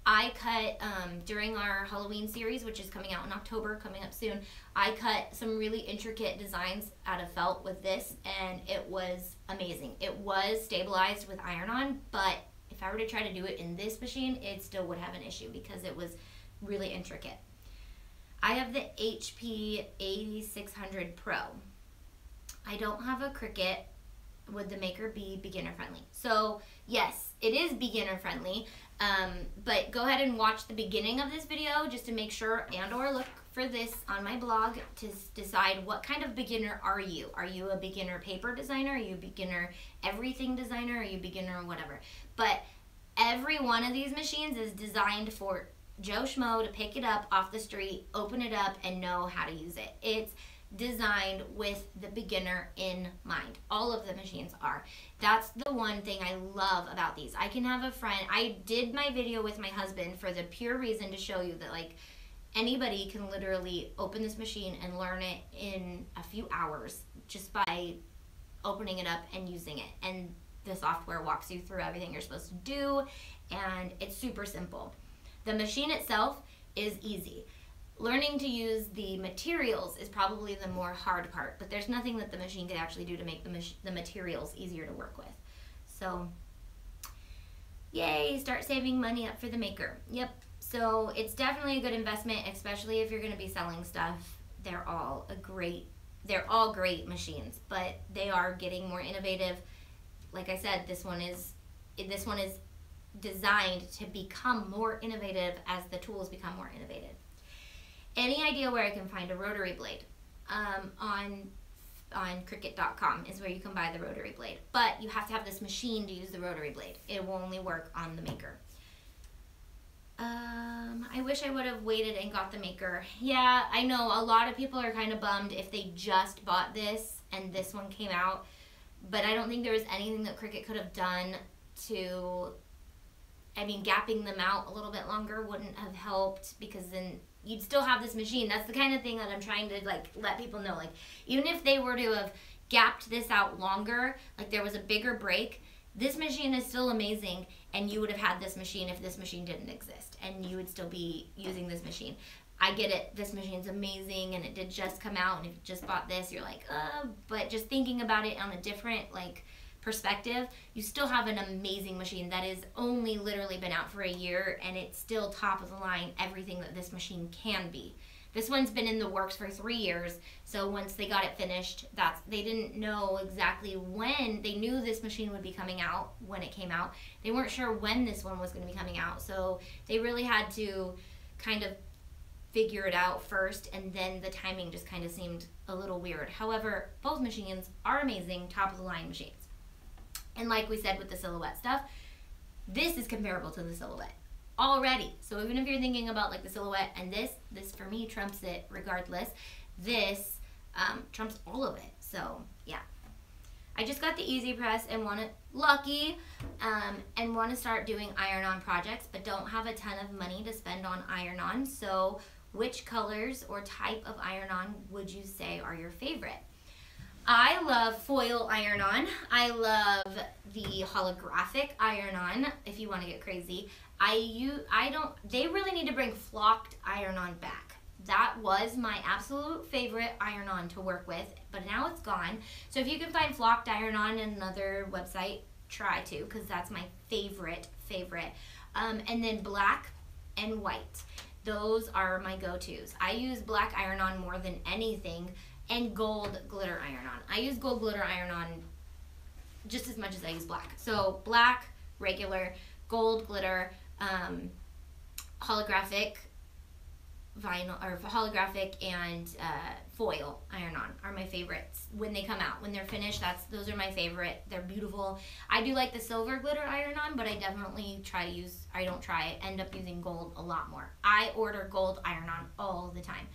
I cut during our Halloween series, which is coming out in October, coming up soon. I cut some really intricate designs out of felt with this, and it was amazing. It was stabilized with iron-on, but if I were to try to do it in this machine, it still would have an issue because it was really intricate. I have the HP 8600 Pro. I don't have a Cricut. Would the Maker be beginner friendly? So yes, it is beginner friendly, but go ahead and watch the beginning of this video just to make sure, and or look for this on my blog to decide what kind of beginner are you. Are you a beginner paper designer? Are you a beginner everything designer? Are you a beginner whatever? But every one of these machines is designed for Joe Schmo to pick it up off the street, open it up, and know how to use it. It's designed with the beginner in mind. All of the machines are. That's the one thing I love about these. I can have a friend, I did my video with my husband for the pure reason to show you that like anybody can literally open this machine and learn it in a few hours just by opening it up and using it. And the software walks you through everything you're supposed to do, and it's super simple. The machine itself is easy. Learning to use the materials is probably the more hard part, but there's nothing that the machine could actually do to make the materials easier to work with. So, yay, start saving money up for the Maker. Yep, so it's definitely a good investment, especially if you're going to be selling stuff. They're all great machines, but they are getting more innovative. Like I said, this one is designed to become more innovative as the tools become more innovative. Any idea where I can find a Rotary Blade? On Cricut.com is where you can buy the Rotary Blade. But you have to have this machine to use the Rotary Blade. It will only work on the Maker. I wish I would have waited and got the Maker. Yeah, I know a lot of people are kind of bummed if they just bought this and this one came out. But I don't think there was anything that Cricut could have done to, I mean, gapping them out a little bit longer wouldn't have helped, because then you'd still have this machine. That's the kind of thing that I'm trying to like let people know. Like, even if they were to have gapped this out longer, like there was a bigger break, this machine is still amazing, and you would have had this machine if this machine didn't exist, and you would still be using this machine. I get it, this machine's amazing, and it did just come out, and if you just bought this, you're like, but just thinking about it on a different, like, perspective, you still have an amazing machine that has only literally been out for a year, and it's still top of the line, everything that this machine can be. This one's been in the works for 3 years, so once they got it finished, they didn't know exactly when. They knew this machine would be coming out when it came out. They weren't sure when this one was going to be coming out, so they really had to kind of figure it out first, and then the timing just kind of seemed a little weird. However, both machines are amazing, top of the line machines. And like we said with the silhouette stuff, this is comparable to the silhouette already. So even if you're thinking about like the silhouette and this for me trumps it regardless. This trumps all of it. So yeah. I just got the Easy Press and lucky and want to start doing iron-on projects, but don't have a ton of money to spend on iron-on. So which colors or type of iron-on would you say are your favorite? I love foil iron-on. I love the holographic iron-on, if you want to get crazy. They really need to bring flocked iron-on back. That was my absolute favorite iron-on to work with, but now it's gone. So if you can find flocked iron-on in another website, try to, because that's my favorite. And then black and white. Those are my go-tos. I use black iron-on more than anything, and gold glitter iron-on. I use gold glitter iron-on just as much as I use black. So black, regular, gold glitter, holographic vinyl, or holographic and foil iron-on are my favorites when they come out. When they're finished, those are my favorite. They're beautiful. I do like the silver glitter iron-on, but I definitely end up using gold a lot more. I order gold iron-on all the time.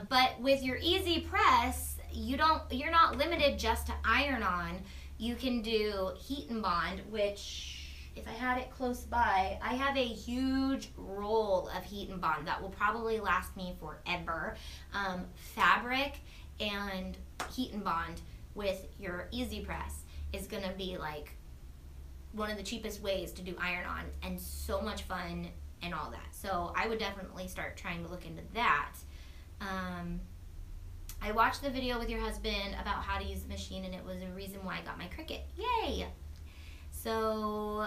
But with your Easy Press, you're not limited just to iron-on. You can do heat and bond, which, if I had it close by, I have a huge roll of heat and bond that will probably last me forever. Fabric and heat and bond with your Easy Press is gonna be like one of the cheapest ways to do iron-on, and so much fun and all that. So I would definitely start trying to look into that. I watched the video with your husband about how to use the machine, and it was a reason why I got my Cricut. Yay! So,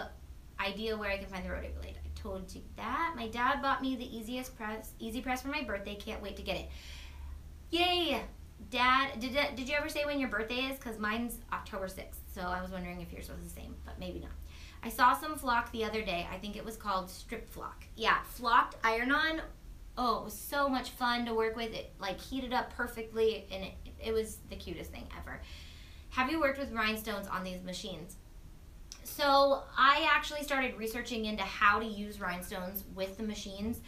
idea where I can find the Rotary Blade. I told you that. My dad bought me the Easy Press for my birthday. Can't wait to get it. Yay! Dad, did you ever say when your birthday is? Because mine's October 6th, so I was wondering if yours was the same, but maybe not. I saw some flock the other day. I think it was called strip flock. Yeah, flocked iron-on. Oh, it was so much fun to work with. It like heated up perfectly, and it was the cutest thing ever. Have you worked with rhinestones on these machines? So I actually started researching into how to use rhinestones with the machines,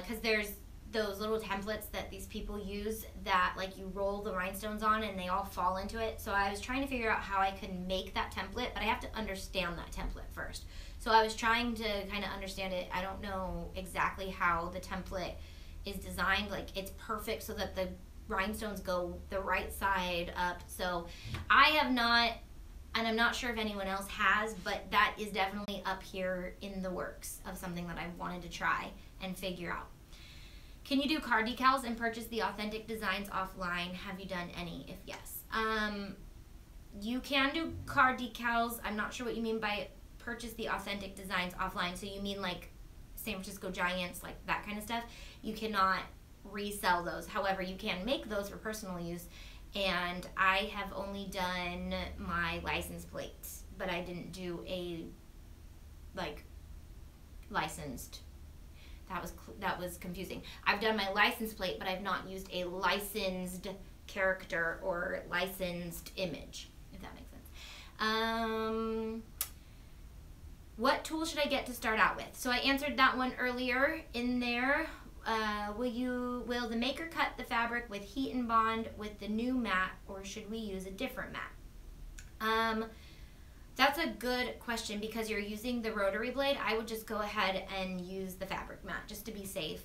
because there's those little templates that these people use that like you roll the rhinestones on and they all fall into it. So I was trying to figure out how I could make that template, but I have to understand that template first. So I was trying to kind of understand it. I don't know exactly how the template is designed. Like, it's perfect so that the rhinestones go the right side up. So I have not, and I'm not sure if anyone else has, but that is definitely up here in the works of something that I wanted to try and figure out. Can you do card decals and purchase the authentic designs offline? Have you done any? If yes. You can do card decals. I'm not sure what you mean by purchase the authentic designs offline. So you mean like San Francisco Giants, like that kind of stuff. You cannot resell those. However, you can make those for personal use. And I have only done my license plates, but I didn't do a like licensed. That was confusing. I've done my license plate, but I've not used a licensed character or licensed image, if that makes sense. What tool should I get to start out with? So I answered that one earlier in there. Will the maker cut the fabric with heat and bond with the new mat, or should we use a different mat? That's a good question, because you're using the Rotary Blade. I would just go ahead and use the fabric mat just to be safe.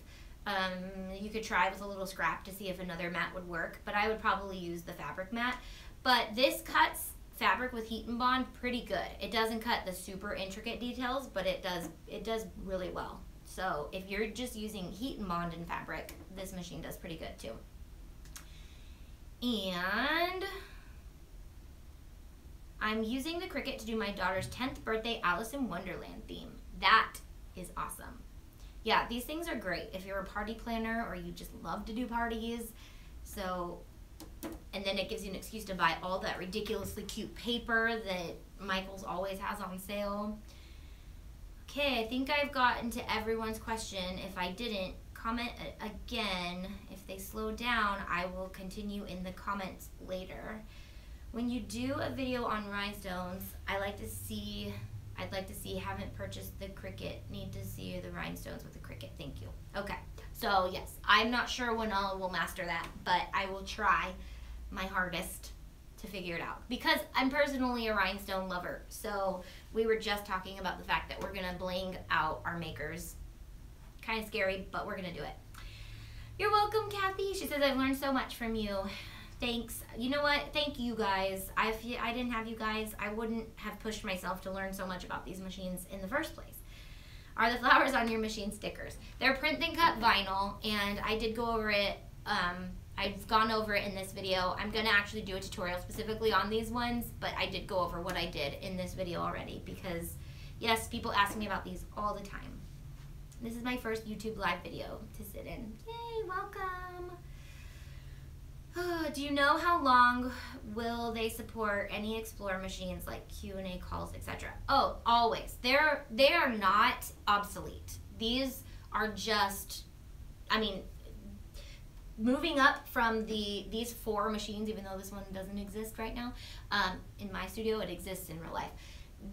You could try with a little scrap to see if another mat would work, but I would probably use the fabric mat. But this cuts fabric with heat and bond pretty good. It doesn't cut the super intricate details, but it does really well. So if you're just using heat and bond in fabric, this machine does pretty good too. And I'm using the Cricut to do my daughter's 10th birthday Alice in Wonderland theme. That is awesome. Yeah, these things are great if you're a party planner or you just love to do parties. So, and then it gives you an excuse to buy all that ridiculously cute paper that Michael's always has on sale. Okay, I think I've gotten to everyone's question. If I didn't, comment again. If they slow down, I will continue in the comments later. When you do a video on rhinestones, I'd like to see, haven't purchased the Cricut, need to see the rhinestones with the Cricut. Thank you. Okay, so yes, I'm not sure when I will master that, but I will try my hardest to figure it out, because I'm personally a rhinestone lover. So we were just talking about the fact that we're gonna bling out our makers. Kind of scary, but we're gonna do it. You're welcome, Kathy. She says, I've learned so much from you. Thanks. You know what? Thank you guys. If I didn't have you guys, I wouldn't have pushed myself to learn so much about these machines in the first place. Are the flowers on your machine stickers? They're print then cut vinyl, and I did go over it. I've gone over it in this video. I'm gonna actually do a tutorial specifically on these ones, but I did go over what I did in this video already, because yes, people ask me about these all the time. This is my first YouTube live video to sit in. Yay, welcome. Do you know how long will they support any Explorer machines like Q&A calls, etc.? Oh, always. They are not obsolete. These are just, I mean, moving up from these 4 machines, even though this one doesn't exist right now, in my studio, it exists in real life.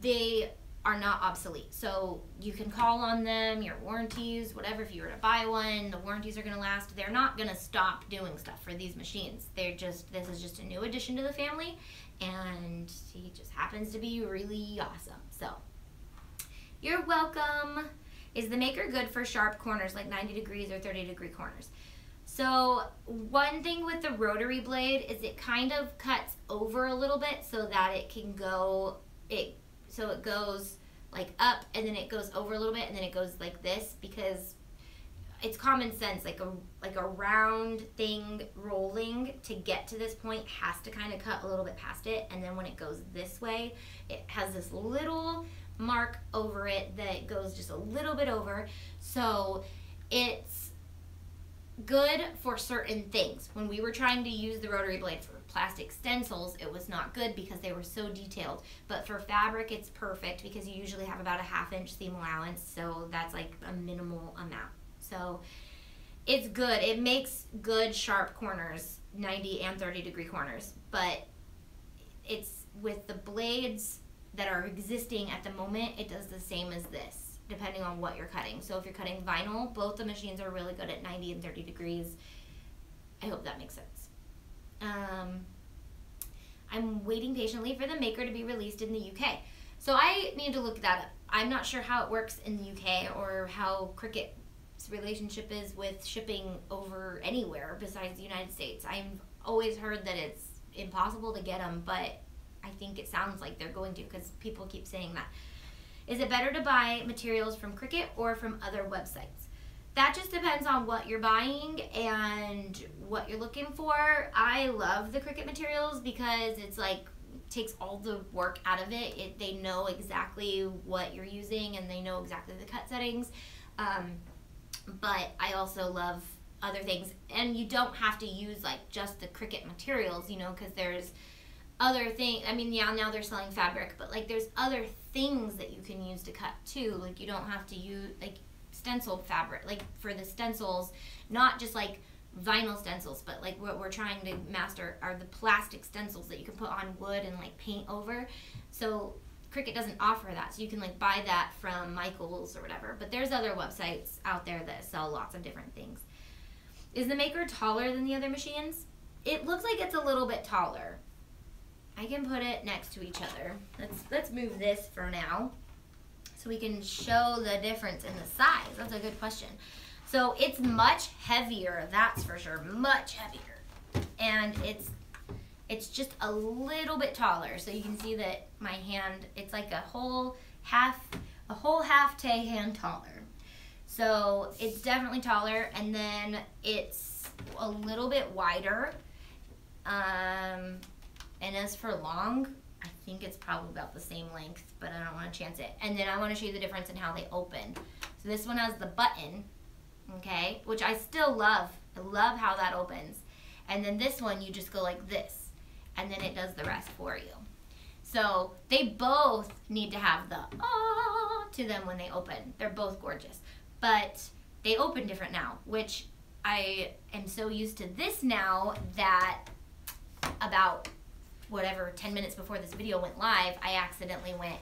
They are not obsolete. So you can call on them, your warranties, whatever. If you were to buy one, the warranties are gonna last. They're not gonna stop doing stuff for these machines. They're just, this is just a new addition to the family, and he just happens to be really awesome. So, you're welcome. Is the Maker good for sharp corners, like 90 degrees or 30-degree corners? So one thing with the Rotary Blade is it kind of cuts over a little bit so that it can go, so it goes like up and then it goes over a little bit and then it goes like this, because it's common sense, like a round thing rolling to get to this point has to kind of cut a little bit past it, and then when it goes this way, it has this little mark over it that goes just a little bit over. So it's good for certain things. When we were trying to use the Rotary Blade for plastic stencils, it was not good because they were so detailed. But for fabric, it's perfect because you usually have about a 1/2 inch seam allowance, so that's like a minimal amount. So it's good. It makes good sharp corners, 90 and 30-degree corners, but it's with the blades that are existing at the moment, it does the same as this, depending on what you're cutting. So if you're cutting vinyl, both the machines are really good at 90 and 30 degrees. I hope that makes sense. I'm waiting patiently for the Maker to be released in the UK. So I need to look that up. I'm not sure how it works in the UK or how Cricut's relationship is with shipping over anywhere besides the United States. I've always heard that it's impossible to get them, but I think it sounds like they're going to, because people keep saying that. Is it better to buy materials from Cricut or from other websites? That just depends on what you're buying and what you're looking for. I love the Cricut materials because it's like, takes all the work out of it. They know exactly what you're using and they know exactly the cut settings. But I also love other things. And you don't have to use like just the Cricut materials, you know, because there's other things. I mean, yeah, now they're selling fabric, but like there's other things that you can use to cut too. Like you don't have to use like stenciled fabric, like for the stencils, not just like vinyl stencils, but like what we're trying to master are the plastic stencils that you can put on wood and like paint over. So Cricut doesn't offer that, so you can like buy that from Michael's or whatever, but there's other websites out there that sell lots of different things. Is the Maker taller than the other machines? It looks like it's a little bit taller. I can put it next to each other. Let's move this for now so we can show the difference in the size. That's a good question. So it's much heavier, that's for sure, much heavier. And it's just a little bit taller. So you can see that my hand, it's like a whole half Tay hand taller. So it's definitely taller, and then it's a little bit wider. And as for long, I think it's probably about the same length, but I don't want to chance it. And then I want to show you the difference in how they open. So this one has the button, okay, which I still love. I love how that opens. And then this one, you just go like this, and then it does the rest for you. So they both need to have the ah to them when they open. They're both gorgeous, but they open different now, which I am so used to this now that about whatever 10 minutes before this video went live, I accidentally went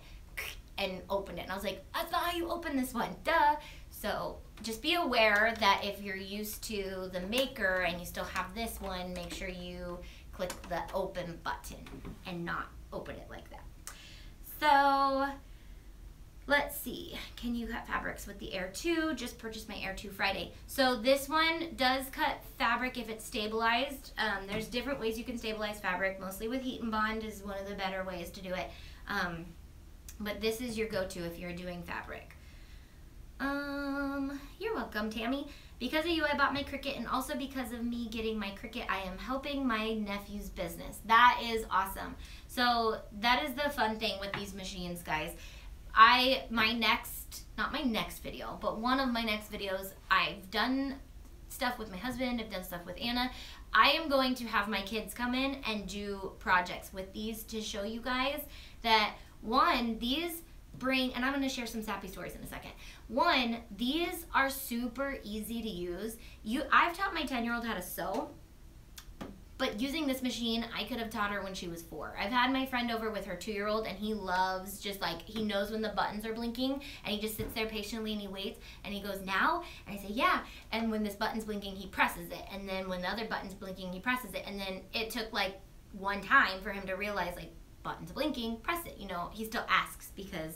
and opened it, and I was like, that's not how you open this one, duh. So just be aware that if you're used to the Maker and you still have this one, make sure you click the open button and not open it like that. So let's see, can you cut fabrics with the Air2? Just purchased my Air2 Friday. So this one does cut fabric if it's stabilized. There's different ways you can stabilize fabric. Mostly with heat and bond is one of the better ways to do it. But this is your go-to if you're doing fabric. You're welcome, Tammy. Because of you, I bought my Cricut, and also because of me getting my Cricut, I am helping my nephew's business. That is awesome. So that is the fun thing with these machines, guys. Not my next video, but one of my next videos, I've done stuff with my husband, I've done stuff with Anna. I am going to have my kids come in and do projects with these to show you guys that, one, these bring, and I'm going to share some sappy stories in a second. One, these are super easy to use. I've taught my 10-year-old how to sew, but using this machine, I could have taught her when she was 4. I've had my friend over with her 2-year-old, and he loves just like, he knows when the buttons are blinking, and he just sits there patiently and he waits, and he goes, now? And I say, yeah. And when this button's blinking, he presses it. And then when the other button's blinking, he presses it. And then it took like one time for him to realize, like, button's blinking, press it. You know, he still asks because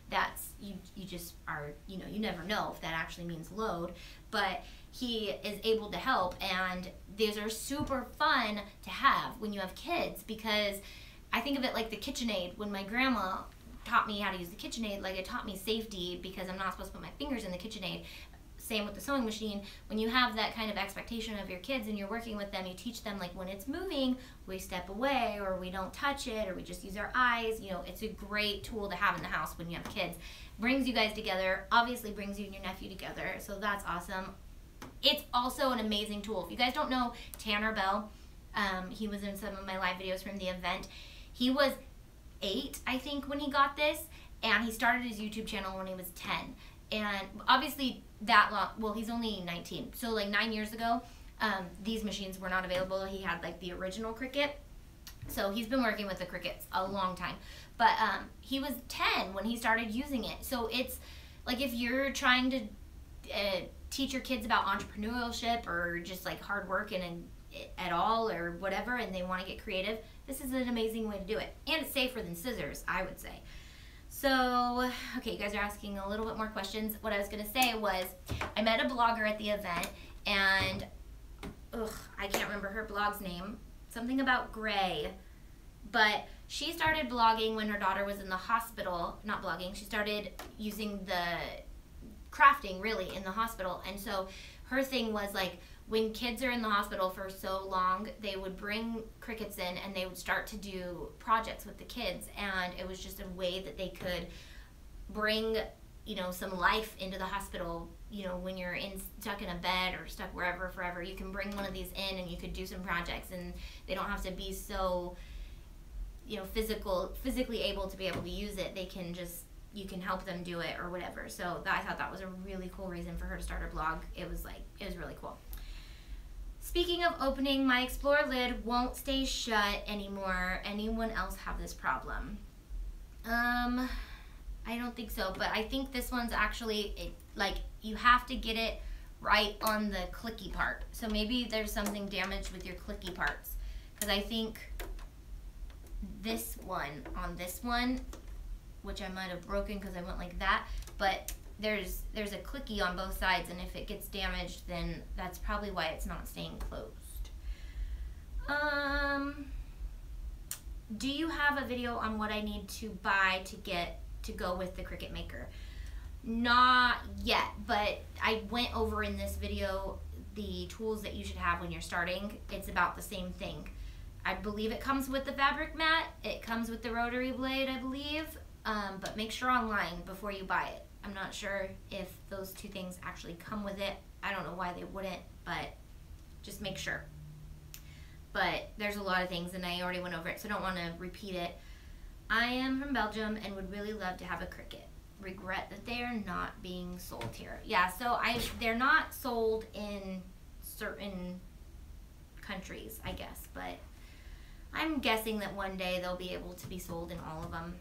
that's, you just are, you know, you never know if that actually means load, but he is able to help, and these are super fun to have when you have kids, because I think of it like the KitchenAid. When my grandma taught me how to use the KitchenAid, like, it taught me safety because I'm not supposed to put my fingers in the KitchenAid. Same with the sewing machine. When you have that kind of expectation of your kids and you're working with them, you teach them, like, when it's moving, we step away, or we don't touch it, or we just use our eyes. You know, it's a great tool to have in the house when you have kids. Brings you guys together, obviously brings you and your nephew together, so that's awesome. It's also an amazing tool. If you guys don't know Tanner Bell, he was in some of my live videos from the event. He was 8, I think, when he got this, and he started his YouTube channel when he was 10. And obviously that long, well, he's only 19, so like 9 years ago, these machines were not available. He had like the original Cricut, so he's been working with the Cricuts a long time, but he was 10 when he started using it. So it's like, if you're trying to teach your kids about entrepreneurship or just like hard work and at all or whatever, and they want to get creative, this is an amazing way to do it, and it's safer than scissors, I would say. So, okay, you guys are asking a little bit more questions. What I was going to say was, I met a blogger at the event, and I can't remember her blog's name, something about gray, but she started blogging when her daughter was in the hospital. Not blogging, she started using the crafting really in the hospital, and so her thing was like, when kids are in the hospital for so long, they would bring Cricuts in and they would start to do projects with the kids, and it was just a way that they could bring, you know, some life into the hospital. You know, when you're stuck in a bed or stuck wherever forever, you can bring one of these in and you could do some projects, and they don't have to be so, you know, physically able to be able to use it. They can just, you can help them do it or whatever. So I thought that was a really cool reason for her to start her blog. It was really cool. Speaking of opening, my Explorer lid won't stay shut anymore. Anyone else have this problem? I don't think so, but I think this one's actually, like, you have to get it right on the clicky part. So maybe there's something damaged with your clicky parts, because I think this one, on this one, which I might have broken because I went like that, but there's a clicky on both sides, and if it gets damaged, then that's probably why it's not staying closed. Do you have a video on what I need to buy to go with the Cricut Maker? Not yet, but I went over in this video the tools that you should have when you're starting. It's about the same thing. I believe it comes with the fabric mat. It comes with the Rotary Blade, I believe. But make sure online before you buy it. I'm not sure if those two things actually come with it. I don't know why they wouldn't, but just make sure. But there's a lot of things, and I already went over it, so I don't want to repeat it. I am from Belgium and would really love to have a Cricut. Regret that they are not being sold here. Yeah, so they're not sold in certain countries, I guess, but I'm guessing that one day they'll be able to be sold in all of them.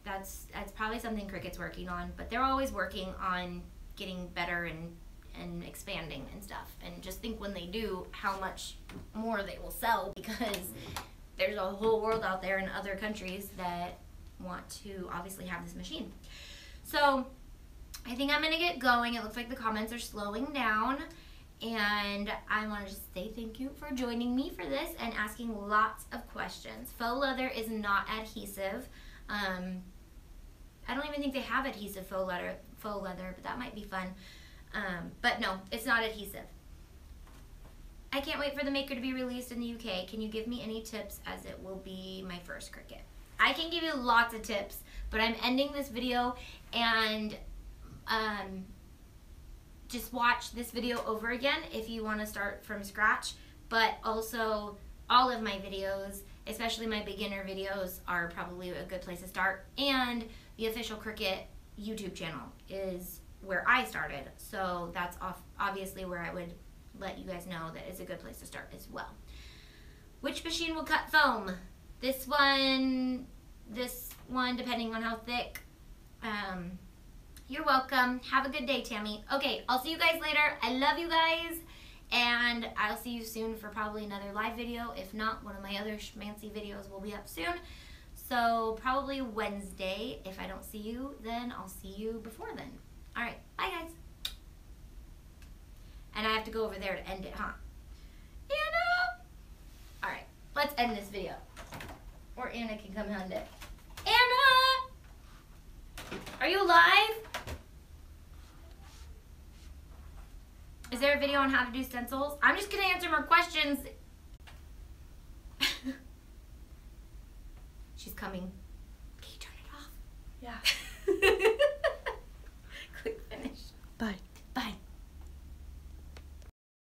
That's probably something Cricut's working on, but they're always working on getting better and expanding and stuff. And just think when they do, how much more they will sell, because there's a whole world out there in other countries that want to obviously have this machine. So I think I'm gonna get going. It looks like the comments are slowing down, and I want to just say thank you for joining me for this and asking lots of questions. Faux leather is not adhesive. I don't even think they have adhesive faux leather, but that might be fun. But no, it's not adhesive. I can't wait for the Maker to be released in the UK. Can you give me any tips, as it will be my first Cricut? I can give you lots of tips, but I'm ending this video, and just watch this video over again if you want to start from scratch. But also, all of my videos, especially my beginner videos, are probably a good place to start. And the official Cricut YouTube channel is where I started, so that's obviously where I would let you guys know that it's a good place to start as well. Which machine will cut foam? This one, depending on how thick. You're welcome. Have a good day, Tammy. Okay, I'll see you guys later. I love you guys, and I'll see you soon for probably another live video. If not, one of my other schmancy videos will be up soon. So probably Wednesday. If I don't see you, then I'll see you before then. All right, bye guys. And I have to go over there to end it, huh? Anna! All right, let's end this video. Or Anna can come end it. Anna! Are you alive? Is there a video on how to do stencils? I'm just gonna answer more questions. She's coming. Can you turn it off? Yeah.